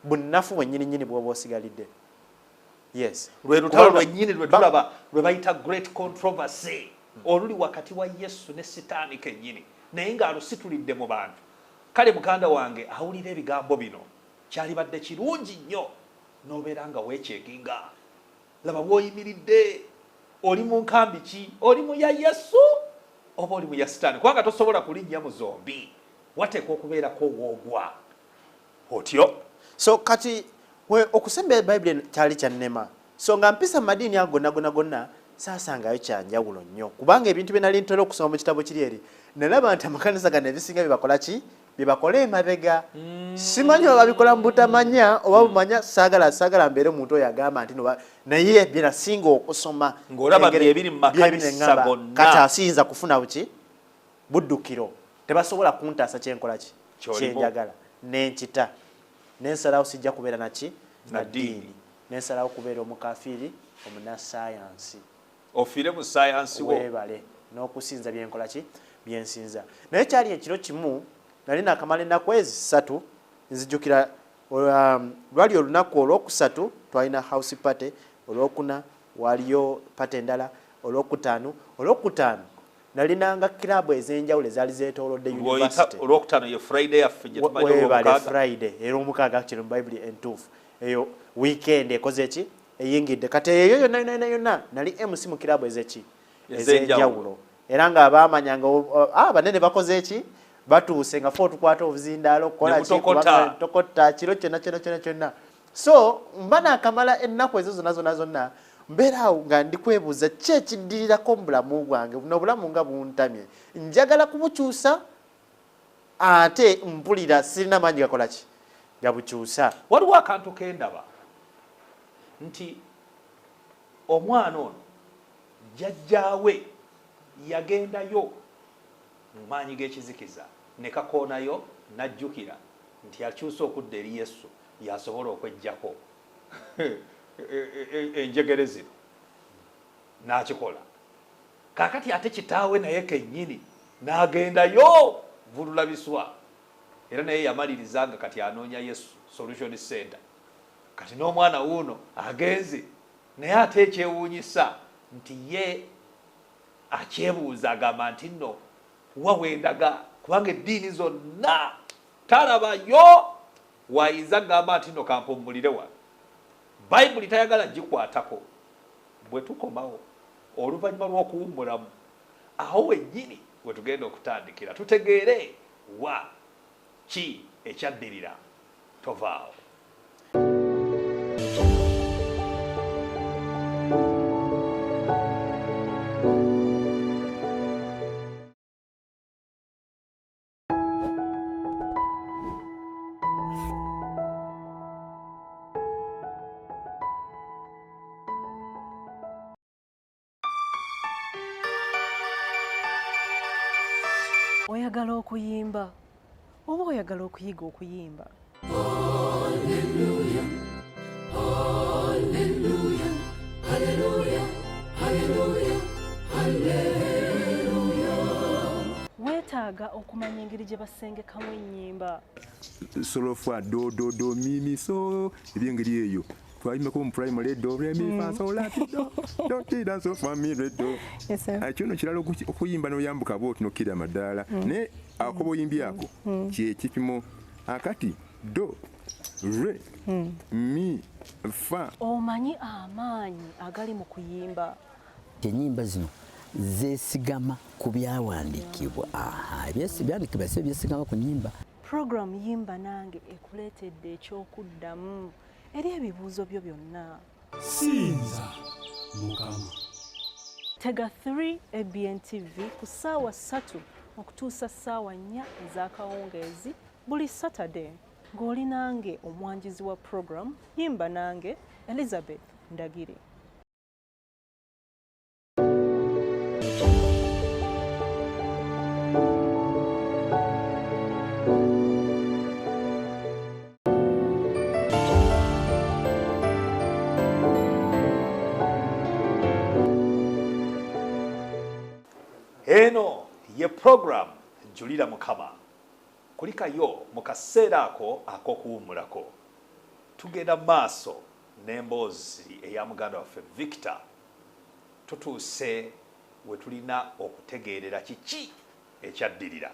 bunafu wennyini bw'oba osigalidde yes lwe lutalo lwennyini lwe tulaba lwe bayita great controversy oluli wakati wa Yesu ne Sitaani kennyini naye ng'alusitulidde mu bantu kale muganda wange awulira ebigambo bino kyalibadde kirungi nnyo n'obeera nga weekyekinga laba bw'oyimiridde oli mu nkambi ki oli mu ya Yesu oba oli mu ya Sitaani kubanga tosobola kulinnya mu zombi wateekwa okubeerako woogwa otyo so kati okusemba Bible kyali kyannema so nga mpisa madini ago gonna saasangayo kyanjawulo nnyo kubanga ebintu bye nali ntera okusoma mu kitabo kiri eri nalaba nti amakanisa gano ebisinga bibakola ki bibakola emabega simanyi oba babikola mu butamanya oba bumanya saagala mbeere omuntu oyo agamba nti naye bye nasinga okusoma ng'olaba byebiri mu makanisa gonna kati asiyinza kufuna buki buddukiro tebasobola kuntaasa kyenkola ki kyenjagala nenkita nensalawo sijja kubeera naki na ddiini nensalawo kubeera omukafiiri omunasayansi ofiire mu sayansi wo weebale n'okusinza byenkola ki byensinza naye kyali ekiro kimu nali nakamala ennaku ezi 3 nzijjukira lwali olunaku olwokusatu twalina house party olwokuna waliyo pate endala olwokutaano nalinanga kilabu ez'enjawulo ezaali zeetoolodde university olwokutaano ye Friday yaffe gye tumanyi olwomukaaga Friday era omukaaga kiri mu Bible entuufu eyo weekend ekoze ki eyingidde kati eyo yonna nali MC mu kilabu ez'enjawulo era nga baamanyanga banene bakoze ki batuuse nga fo tukwata obuzindaalo kukola tokota kiro kyonna so mba nakamala ennaku ezo zonna mbeera awo nga ndikwebuuza ki ekiddirirako mu bulamu bwange buno obulamu nga buntamye njagala kubukyusa ate mpulira sirina maanyi gakola ki gabukyusa waliwo akantu kendaba nti omwana ono jjajjaawe yagendayo mu maanyi g'ekizikiza ne kakoonayo n'ajjukira nti akyusa okudda eri Yesu yasobola okwejjako enjegere zino n'akikola kaakati ate kitaawe naye kennyini n'agendayo bululabiswa era naye yamaliriza nga kati anoonya Yesu Solution Center kati n'omwana wuuno agenze naye ate ekyewuunyisa nti ye akyebuuza agamba nti nno wa wendaga kubanga eddiini zonna talabayo wayinza gamba nti nno kampummulire wano Bible tayagala gikwatako bwe tukomawo oluvannyuma lw'okuwummulamu awo wennyini we tugenda okutandikira tutegeere wa ki ekyaddirira tovaawo. Oyagala okuyimba oba oyagala okuyiga okuyimba? Weetaaga okumanya engeri gye basengekamu ennyimba. Solofwa do do do mi mi so ebyengeri eyo twayimako mu primary do re mi fa so la do do ti da so fa mi re do. Kino kirala okuyimba n'oyambuka bw'oti n'okkira amadaala naye akoba oyimbi ako kye kipimo akati do re mi fa. Omanyi amaanyi agali mu kuyimba. Ennyimba zino zeesigama ku byawandiikibwa. Ebyandikibwa si byesigama ku nnyimba. Program Yimba Nange ekuleetedde ekyokuddamu eri ebibuuzo byo byonna. Sinza Mukama. Tega 3 ABN TV ku ssaawa 3 okutuusa ssaawa 4 ez'akawungeezi buli Saturday ng'oli nange omwanjizi wa program Yimba Nange Elizabeth Ndagire. Eno ye program Julira Mukama. Kulikayo mu kaseera ako ak'okuwummulako. Tugenda maaso n'emboozi eya muganda waffe Victor. Tutuuse we tulina okutegeerera kiki ekyaddirira.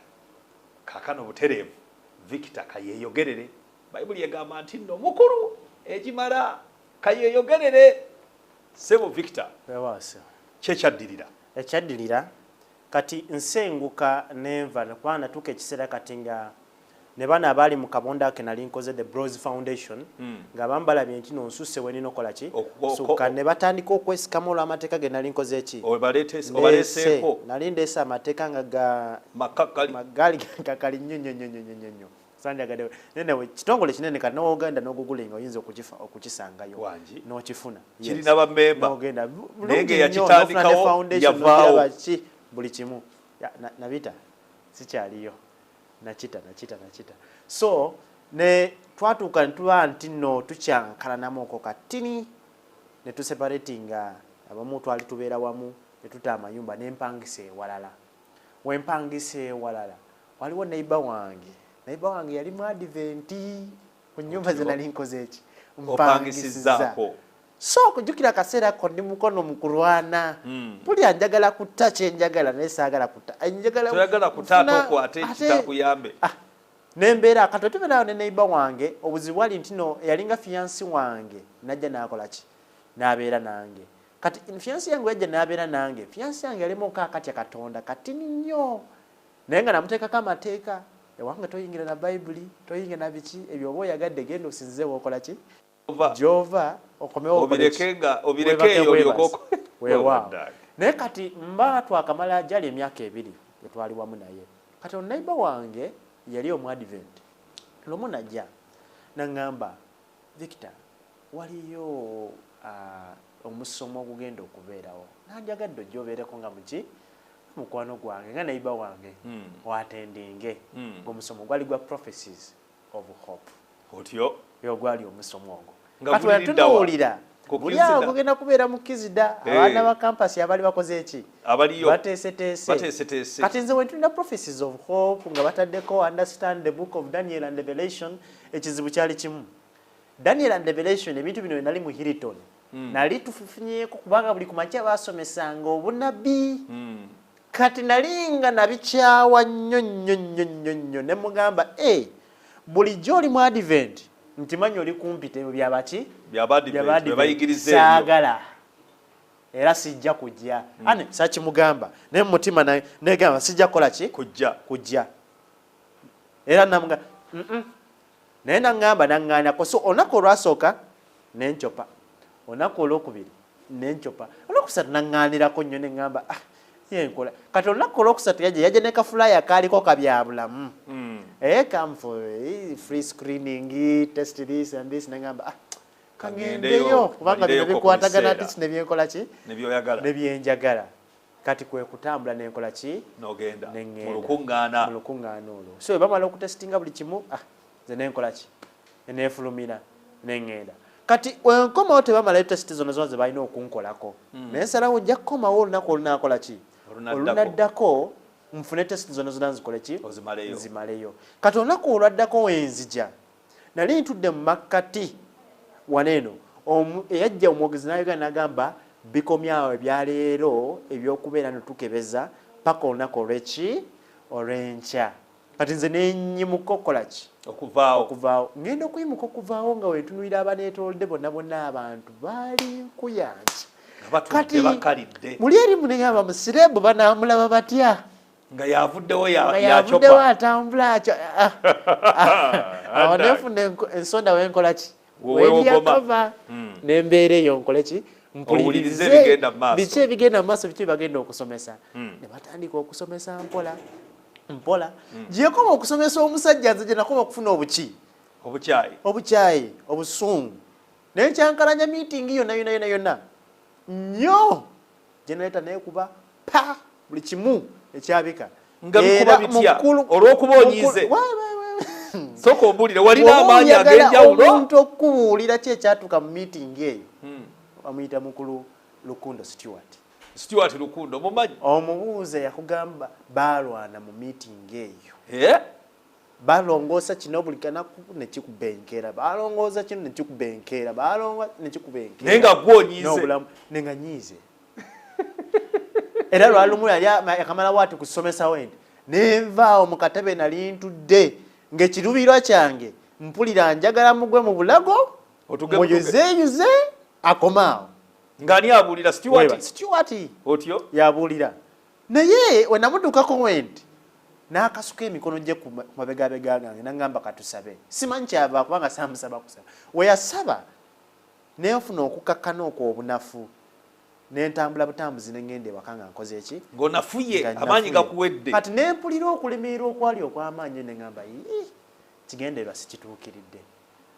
Kaakano butereevu Victor kayeeyogerere. Bayibuli egamba nti nno mukulu egimala kayeeyogerere. Sebo Victor. Kyekyadirira. Ekyaddirira kati nsenguka nenva kuba natuuka ekiseera kati nga ne bana abaali mu kabonda ke nali nkoze the Bros Foundation nga bambalabye nti nonsusse we nina okola ki sukka ne batandika okwesikama olw'amateeka ge nali nkoze eki obaleeseeko nali ndeese amateeka nga ga magali kakali nnyo sanjagade nenewe kitongole kinene kati n'ogenda n'ogugulinga oyinza okukisangayo n'okifuna kirina bammemba n'ogenda nenge yakitandikawo yavaawo buli kimu nabita sikyaliyo nakita so ne twatuuka ne tuba nti nno tukyankalanamuoko katini ne tuseparatinga abamu twali tubeera wamu ne tuta amayumba n'empangisa ewalala wempangisa ewalala waliwo neiba wange yali mu adventi ku nnyumba ze nali nkoze eki mpangisizaako so kujukira akaseera ko ndi mukono mu kulwana buli anjagala kutta kyenjagala naye saagala kutta toyagala kutaata okwate kitakuyambe nembeera akato tubeerawo ne neiba wange obuzibu bwali nti no yalinga fiyansi wange najja n'akola ki n'abeera nange kati fiyansi yange yajja n'abeera nange fiyansi yange yalimu okakatya katonda katini nnyo naye nga namuteekako amateeka ewange toyingira na bayibuli toyingira na biki ebyo oba oyagadde genda osinzizeewo okola ki Jova okomewo obirekeyo olyokoko wewa naye kati mba twakamala jali emyaka 2 etwali wamu naye kati onaiba wange yali omu advent lomu najja nangamba Victor waliyo omusomo ogugenda okubeerawo nanjagadde ojja obeereko nga muki mukwano gwange nga naiba wange watendinge ng'omusomo gwali gwa prophecies of hope otyo yo gwali omusomo ogwo kati tunuulira buli awo gugenda kubeera mu Kizida abaana ba kampasi abali bakoze eki bateeseteese kati nze wentulina prophecies of hope nga bataddeko understand the book of Daniel and Revelation ekizibu kyali kimu Daniel and Revelation ebintu bino nali mu Hilton nali tufufunyeeko kubanga buli kumakya baasomesanga obunabbi kati nalinga nabikyawa nnyo ne mugamba bulijjo oli mu advent nti manyi oli kumpita ebyo byabaki byabadiventi saagala era sijja kujja ane sakimugamba naye mu mutima negamba sijja kukola ki kujja era namuga naye nangamba naŋŋaanako so olunaku olwasooka nencopa olunaku olwokubiri nencopa olwokusatu naŋŋaanirako nnyo neŋŋamba yenkola kati olunaku olwokusatu yajja ne kafulaya kaaliko kabyabulamu come for free screening test this and this nengamba kagendeyo kubanga bino bikwatagana ati nebyenkola ki nebyenjagala kati kwe kutambula nenkola ki nogenda mu lukuŋŋaana olwo so bamala okutestinga buli kimu nze nenkola ki neefulumira neŋŋenda kati wenkomawo tebamalayo testi zonna zonna ze balina okunkolako naye nsalawo ojja kukomawo olunaku olunaakola ki olunaddako nfune testi zonna zonna nzikole ki nzimaleyo kati olunaku olwaddako wenzija nali ntudde mu makkati waneeno eyajja omwogezi n'ayogera n'agamba bikomyawo ebyaleero ebyokubeera netukebeza paka olunaku olw'eki olw'enkya kati nze nenyimuka okukola ki okuvaawo ngenda okuyimuka okuvaawo nga wetunuira abaneetolodde bonna abantu baali nkuyanja kati muli eri munengamba musirebu banamulaba batya nga yavuddewo atambula awo nefuna ensonda wenkola ki webyakava nembeera eyo nkole ki mpulirize biki ebigenda mu maaso biki bagenda okusomesa ne batandika okusomesa mpola gyekoma okusomesa omusajja nze gye nakoma okufuna obukyayi obusungu naye nkyankalanya miitingi yonna nnyo generator neekuba pa buli kimu ekyabika nga bikuba bitya olw'okuba onyize soka ombulire walina amaanyi ag'enjawulo omuntu okubuulira ki ekyatuuka mu miitingi eyo bamuyita mukulu Lukundo Stuart Lukundo mumanyi omubuuze yakugamba balwana mu miitingi eyo balongoosa kino buli kanaku nekikubenkeera balongoosa kino nekikubenkeera nekikubenkeera naye nga gwonyize nenga nyiize era lwalumu yali yakamalawo ati kusomesawo enti nenvaawo mu katebe nali ntudde ng'ekirubirwa kyange mpulira njagala mugwe mu bulago muyuzeyuze akomaawo ng'ani abuulira Stuart otyo yabuulira naye wenamuddukako wenti n'akasuka emikono gye ku mabegabega gange nagamba katusabe simanyi kyava kubanga samusaba kusaba weyasaba nenfuna okukakkana okwo obunafu nentambula butambuzi nengenda ewaka nga nkoze eki ng'onafuye amaanyi gakuwedde kati nempulira okulemeera okwali okw'amaanyi nengamba kigendererwa sikituukiridde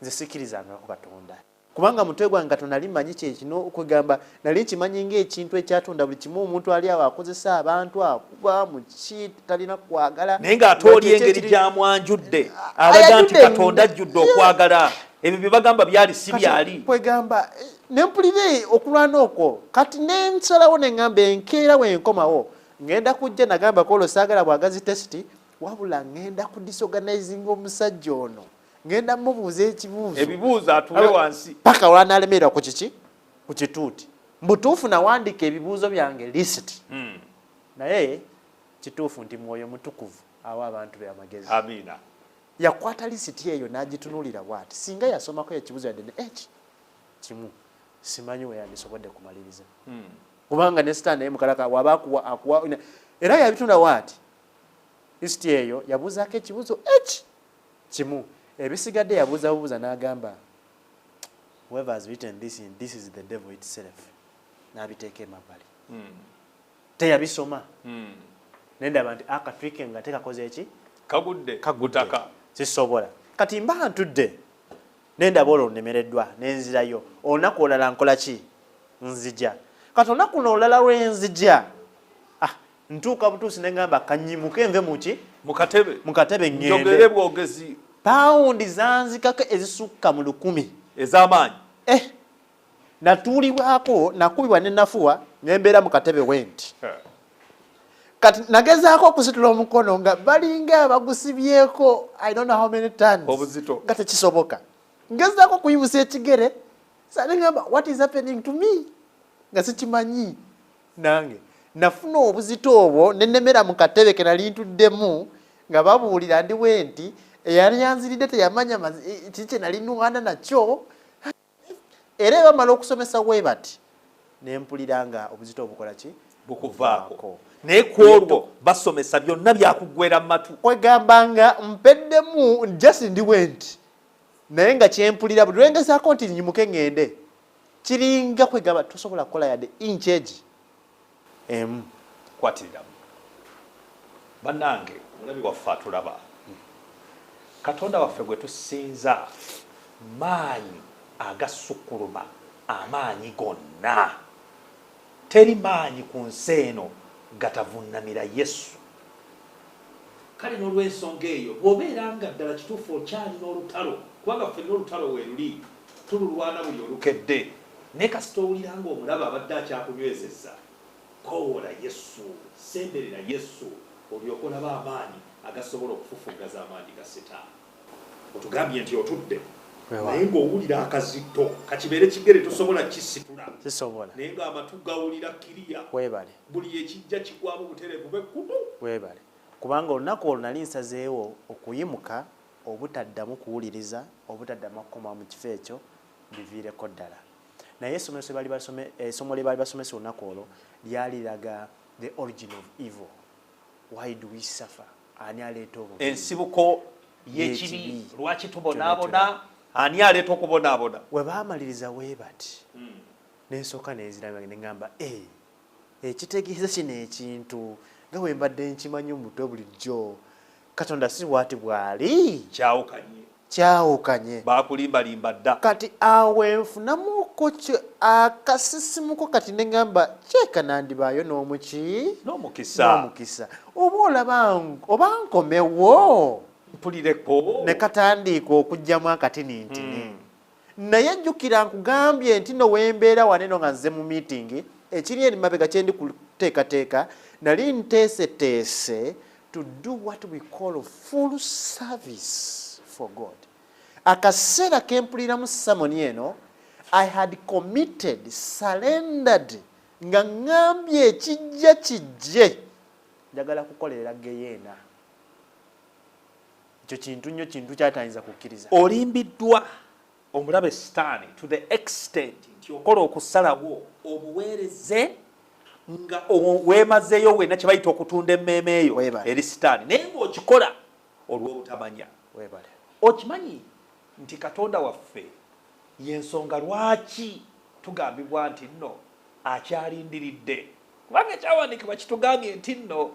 nze sikkirizangako Katonda kubanga mutwe gwange Katonda nali mmanyi kyekino okwegamba nali nkimanyi ng'ekintu ekyatonda buli kimu omuntu ali awo akozesa abantu akuba mu ki talina kwagala naye ng'ate oli engeri gyamwanjudde alaga nti Katonda ajjudde okwagala ebyo bye bagamba byali si byali kwegamba nempulire okulwana okwo kati nensalawo neŋŋamba enkeera wenkomawo ngenda kujja nagamba kolo saagala bwagazi tesiti wabula ngenda kudisorganizinga omusajja ono ngenda mubuuza ebibuuzo atuule wansi paka olwanalemerera ku kiki ku kituuti mbutuufu nawandika ebibuuzo byange lisiti naye kituufu nti mwoyo mutukuvu awa abantu be amagezi amiina yakwata lisiti eyo n'agitunuulira bw'ati singa yasomako ekibuuzo yadde eki kimu simanyi we yandisobodde kumaliriza kubanga ne sitaani naye mukalaka waba akuwa era yabitunda bw'ati lisiti eyo yabuuzaako ekibuuzo eki kimu ebisigadde yabuuza n'agamba whoever has written this is the devil itself n'abiteeka emabbali teyabisoma nendaba nti akatwike nga tekakoze eki kagudde sisobola kati mba ntudde nendaba olwo nnemereddwa nenzirayo olunaku olala nkola ki nzija kati olunaku olala lwenzija ntuuka butuusi nengamba kanyimuke nve muki mu katebe ngende bwogezi paundi zanzikako ezisukka mu 1,000 ez'amaanyi natuulibwako nakubibwa nenafuwa nembeera mu katebe wenti kati nagezaako okusitula omukono nga balinga abagusibyeko I don't know how many tons obuzito nga tekisoboka ngezaako okuyimusa ekigere sanengamba what is happening to me nga sikimanyi nange nafuna obuzito obwo nenemera mu katebe ke nali ntuddemu nga babuulira ndi wenti eyali yanziridde teyamanya kiki nali nuŋŋanda nakyo era bamala okusomesa we bati nempulira nga obuzito obukola ki bukuvaako naye ku olwo basomesa byonna byakuggwera mu matu kwegamba nga mpeddemu just ndi wenti naye nga kyempulira buli lwengezaako nti nyimuke ŋŋende kiringa kwegamba tosobola kukola yadde inch egi emu kwatiriramu bannange mulabi waffe atulaba Katonda waffe gwe tusinza maanyi agasukkuluma amaanyi gonna teri maanyi ku nsi eno gatavunnamira Yesu kale n'olw'ensonga eyo bw'obeera nga ddala kituufu okyali n'olutalo kubanga ffe n'olutalo weeruli tululwana buli olukedde naye kasita owulira ng'omulaba abadde akyakunywezezza kowoola Yesu semberera Yesu olyoka olaba amaanyi agasobola okufufuggaza amaanyi ga Setaani otugambye nti otudde naye ng'owulira akazito kakibeere kigere tosobola kisitula naye ng'amatu gawulira kiriya webale buli ekijja kigwamu butereevu bekutu webale kubanga olunaku olwo nali nsazeewo okuyimuka obutaddamu kuwuliriza obutaddamu okukoma mu kifo ekyo biviireko ddala. Naye essomo lye baali basomesa olunaku olwo lyali liraga the origin of evil. Why do we suffer? Ani aleeta obubi? Ensibuko y'ekibi lwaki tubonaabona? Ani aleeta okubonaabona? We baamaliriza bwe bati n'ensooka neeziraba ne ngamba ekitegeeza kino ekintu nga bwe mbadde nkimanyi omuto bulijjo Katonda si bw'ati bw'ali kyawukanye baakulimbalimba dda. Kati awe nfunamuko akasisimuko kati ne ngamba kyeka nandibaayo n'omukisa oba nkomewo mpulireko ne katandika okujjamu akatinintini. Naye jjukira nkugambye nti no wembeera waneno nga nze mu meeting ekiri eri mabega kye ndi kuteekateeka nali nteeseteese to do what we call full service for God. Akaseera kempuliramu samoni eno I had committed, surrendered, nga ngambye ekijja kijje njagala kukolerera Geyeena. Ekyo kintu nnyo kintu kyatayinza kukkiriza. Olimbiddwa omulabe Sitaani to the extent nti okola okusalawo obuweereze nga weemazeeyo wenna kye bayita okutunda emmeeme eyo eri Sitaani naye ng'okikola olw'obutamanya. Okimanyi nti Katonda waffe y'ensonga lwaki tugambibwa nti nno akyalindiridde, kubanga ekyawandiikibwa kitugambye nti nno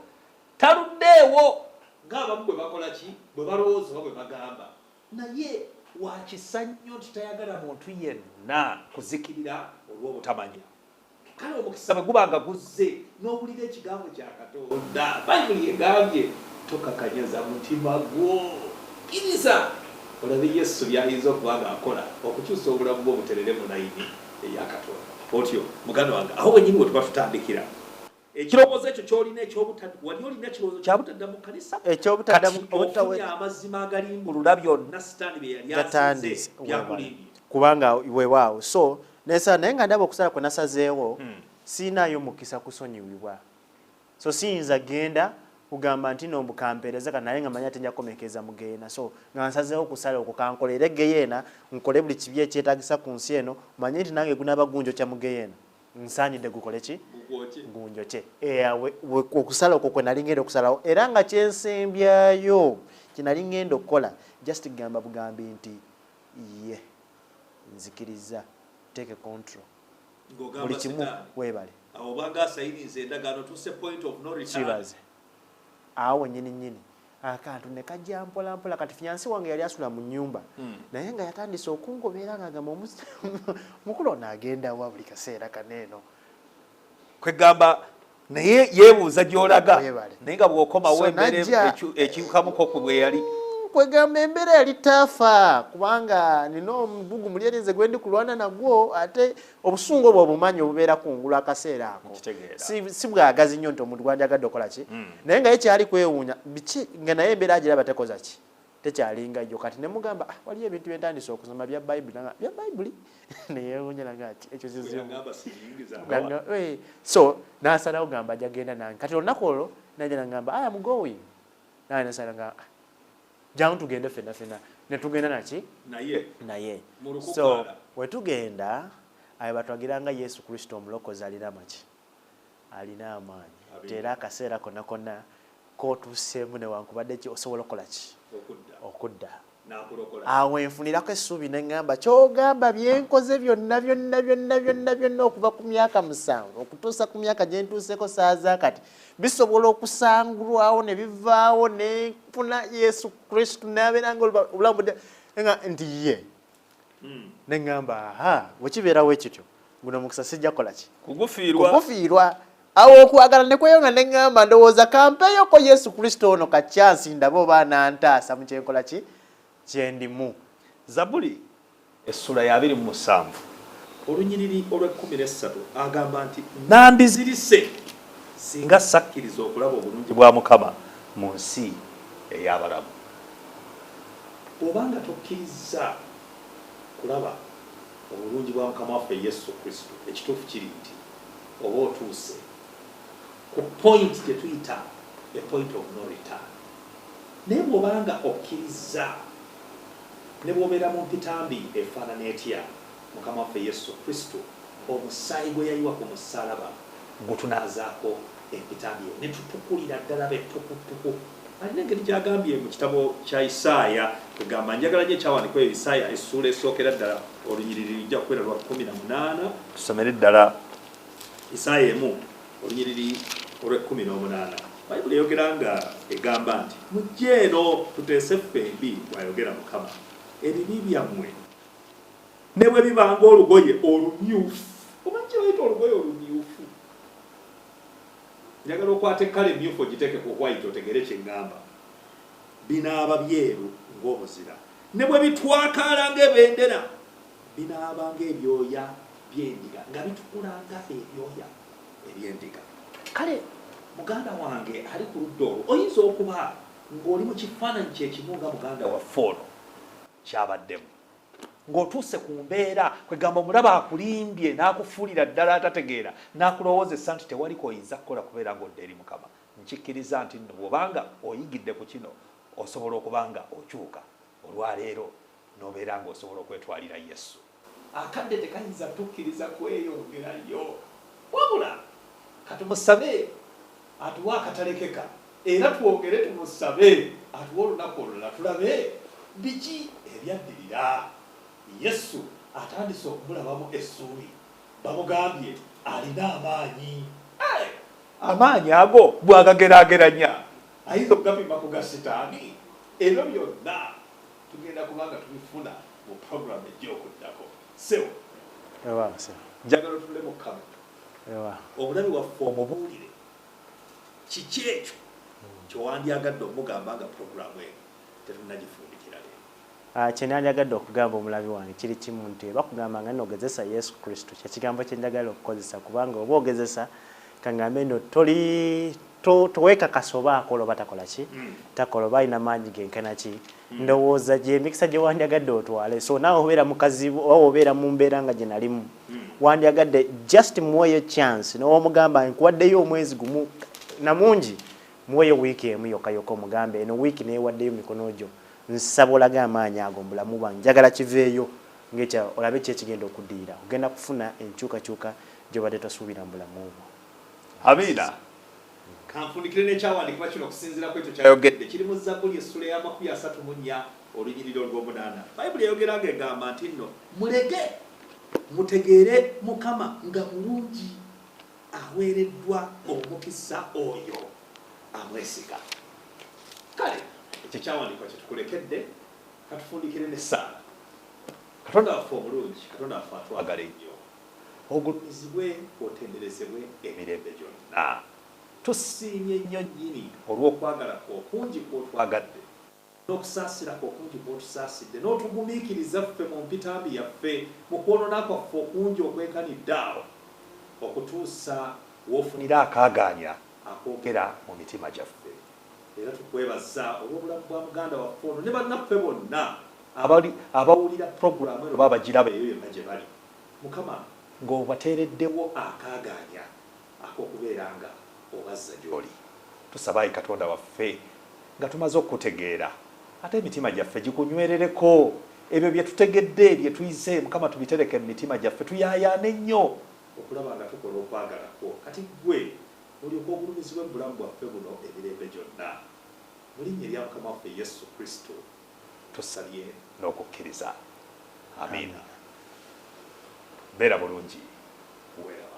taluddeewo ng'abamu bwe bakola ki bwe balowooza oba bwe bagamba, naye wakisa nnyo nti tayagala muntu yenna kuzikirira olw'obutamanya. Kale omukisa bwe guba nga guzze n'owulira ekigambo kya Katonda, Bayibuli egambye tokakanyaza mutima gwo, kkiriza olabe Yesu by'ayinza okuba ng'akola okukyusa obulamu bw'obuterere mu layini eya Katonda. Otyo muganda wange aho wenyini we tuba tutandikira ekirowoozo ekyo kyolina wali olina ekirowoozo kya butadda mu kkanisa ofunye amazima agalimbulula byonna Sitaani bye yali asize byakulimbye kubanga weewaawo. So naye nga ndaba okusala kwe nasazeewo siinaayo mukisa kusonyiwibwa. So siyinza genda kugamba nti no mbukampeereza kana naye nga manya ate nja kukomekeza mu Geyeena. So nga nsazeewo okusala okwo kankolere Geyeena nkole buli kibi ekyetaagisa ku nsi eno manye nti nange gunaaba gunjokya mu Geyeena nsaanidde gukole ki gunjokye. Okusala okwo kwe nali ngenda okusalawo era nga kyensembyayo kye nali ngenda okukola just gamba bugambi nti ye nzikiriza take control buli kimu weebale awo banga asayiniza endagaano tuse point of no return. Awo nyini akantu ne kajja mpola mpola kati fiyansi wange yali asula mu nnyumba naye nga yatandise okungobeera ng'agamba mukulu n'agenda wa buli kaseera kaneeno kwegamba naye yeebuuza gy'olaga naye nga bw'okomawo emmere ekiukamuko ku bwe yali kwegamba embeera yali taafa kubanga nina omugugu mulyerinze gwe ndi kulwana nagwo ate obusungu obwo obumanyi obubeera kungulu akaseera ako si bwagazi nnyo nti omuntu gwanjagadde okola ki naye nga ye kyali kwewuunya biki nga naye embeera agiraba tekoza ki tekyalinga yo kati ne mugamba waliyo ebintu byentandise okusoma bya Bayibuli neyewuunya naga ati ekyo so nasalawo gamba jagenda nange kati olunaku olwo najja nagamba I am going naye nasala nga jangu tugende fena ne tugenda naki naye so we tugenda ayo batwagiranga Yesu Kristo omulokozi alina maki alina amaanyi tera akaseera konna kootuseemu newankubadde ki osobola okukola ki okudda awo enfunirako essuubi ne ngamba kyogamba byenkoze byonna okuva ku myaka 7 okutuusa ku myaka gye ntuuseko saaza kati bisobola okusangulwawo ne bivaawo ne nfuna Yesu Kristo n'abeeranga obulamu nti ye ne ngamba bwekibeerawo ekityo guno mukisa sijja kukola ki kugufiirwa awo okwagala ne kweyonga ne ngamba ndowooza kampeyoko Yesu Kristo ono kacyansi ndaba oba nantaasa mu kyenkola ki kyendimu. Zabuli essula ya 27 olunyiriri olw'13 agamba nti nandizirise singa sakkiriza okulaba obulungi bwa Mukama mu nsi ey'abalamu. Obanga tokkiriza kulaba obulungi bwa Mukama waffe Yesu Kristo ekituufu kiri nti oba otuuse ku point gye tuyita a point of no return. Naye bw'obanga okkiriza ne bw'obeera mu mpitambi efaanana etya mukama waffe yesu kristo omusaayi gwe yayiwa ku musalaba gutunaazaako empitambi eyo ne tutukulira ddala bettukutuku alina engeri gyagambye mu kitabo kya Isaaya egamba njagala nnyo ekyawandikwa Isaaya essuula esookera ddala olunyiriri lujja kubeera lwa 18 tusomere ddala Isaaya emu olunyiriri olw'18 bayibuli eyogera nga egamba nti mujje eno tuteese ffembi bw'ayogera mukama ebibi byammwe ne bwe bibanga olugoye olumyufu omanyi kye bayita olugoye olumyufu njagala okwata ekkala emyufu ogiteeke ku white otegere kye ŋŋamba binaaba byeru ng'obuzira ne bwe bitwakaala ng'ebendera binaaba ng'ebyoya by'endiga nga bitukula nga ebyoya eby'endiga kale muganda wange ali ku ludda olwo oyinza okuba ng'oli mu kifaananyi kyekimu nga muganda waffe ono kyabaddemu ng'otuuse ku mbeera kwegamba omulaba akulimbye n'akufuulira ddala atategeera n'akulowoozesa nti tewali koyinza kukola kubeera ng'odda eri mukama nkikkiriza nti nno bw'obanga oyigidde ku kino osobola okuba nga okyuka olwaleero n'obeera ng'osobola okwetwalira yesu akadde tekayinza tukkiriza kweyongerayo wabula katumusabe atuwa akatalekeka era twogere tumusabe atuwa olunaku olulala tulabe biki ebyaddirira yesu atandise okumulabamu essuubi bamugambye alina amaanyi amaanyi ago bwagageraageranya ayinza okugapima ku ga sitaani ebyo byonna tugenda kubanga tubifuna mu puroguramu ejja okuddako sewo njagala otule mu kama omulabi waffe omubuulire kiki ekyo kyowandyagadde omugamba nga puroguramu eyo tetunnagifundikira leero kyenandyagadde okugamba omulabi wange kiri kimu nti bakugamba nga nogezesa yesu kristo kyekigambo kyenjagala okukozesa kubanga oba ogezesa kangambe no towekakasa oba akola oba takola ki takola oba alina maanyi genkana ki ndowooza gyemikisa gye wandyagadde otwale so naawe obeera mukazi oba obeera mu mbeera nga gye nalimu wandyagadde just muweeyo chance nowomugamba nkuwaddeyo omwezi gumu namungi muweeyo wiiki emu yokayoka omugambe eno wiiki neewaddeyo mikono gyo nsaba olaga amaanyi ago mu bulamu bwange njagala kiveeyo ngekya olabe ki ekigenda okuddiira ogenda kufuna enkyukakyuka gyobadde tosuubira mu bulamu obwo amiina kanfundikire n'ekyawandikibwa kino okusinziira ku ekyo kyayogedde kiri mu Zabbuli essula ya 34 olunyiriri olw'omunaana bayibuli eyogera nga egamba nti nno mulege mutegeere mukama nga mulungi aweereddwa omukisa oyo amwesiga kale ekyo kyawandikibwa kyetukulekedde katufundikire n'essaala katonda waffe omulungi katonda waffe atwagala ennyo ogulumizibwe otenderezebwe emirembe gyonna tusiimye ennyo nnyini olw'okwagala okungi kw'otwagadde n'okusaasira okungi kw'otusaasidde n'otugumiikiriza ffe mu mpitambi yaffe mu kwonona kwaffe okungi okwekanidde awo okutuusa w'ofunira akaagaanya akoogera mu mitima gyaffe era tukwebaza olw'obulamu bwa muganda waffe ono ne bannaffe bonna abawulira puroguramu eno babagiraba eyo yonna gye bali mukama ng'obateereddewo akaagaanya ak'okubeera nga obazza gy'oli tusaba ayi katonda waffe nga tumaze okutegeera ate emitima gyaffe gikunywerereko ebyo bye tutegedde bye tuyise mukama tubitereke mu mitima gyaffe tuyaayaane nnyo okulaba nga tukola okwagalako kati gwe olyoka obulumizibwe mu bulamu bwaffe buno emirembe gyonna mu linnya erya mukama waffe yesu kristo tusabye n'okukkiriza amiina beera bulungi weeraba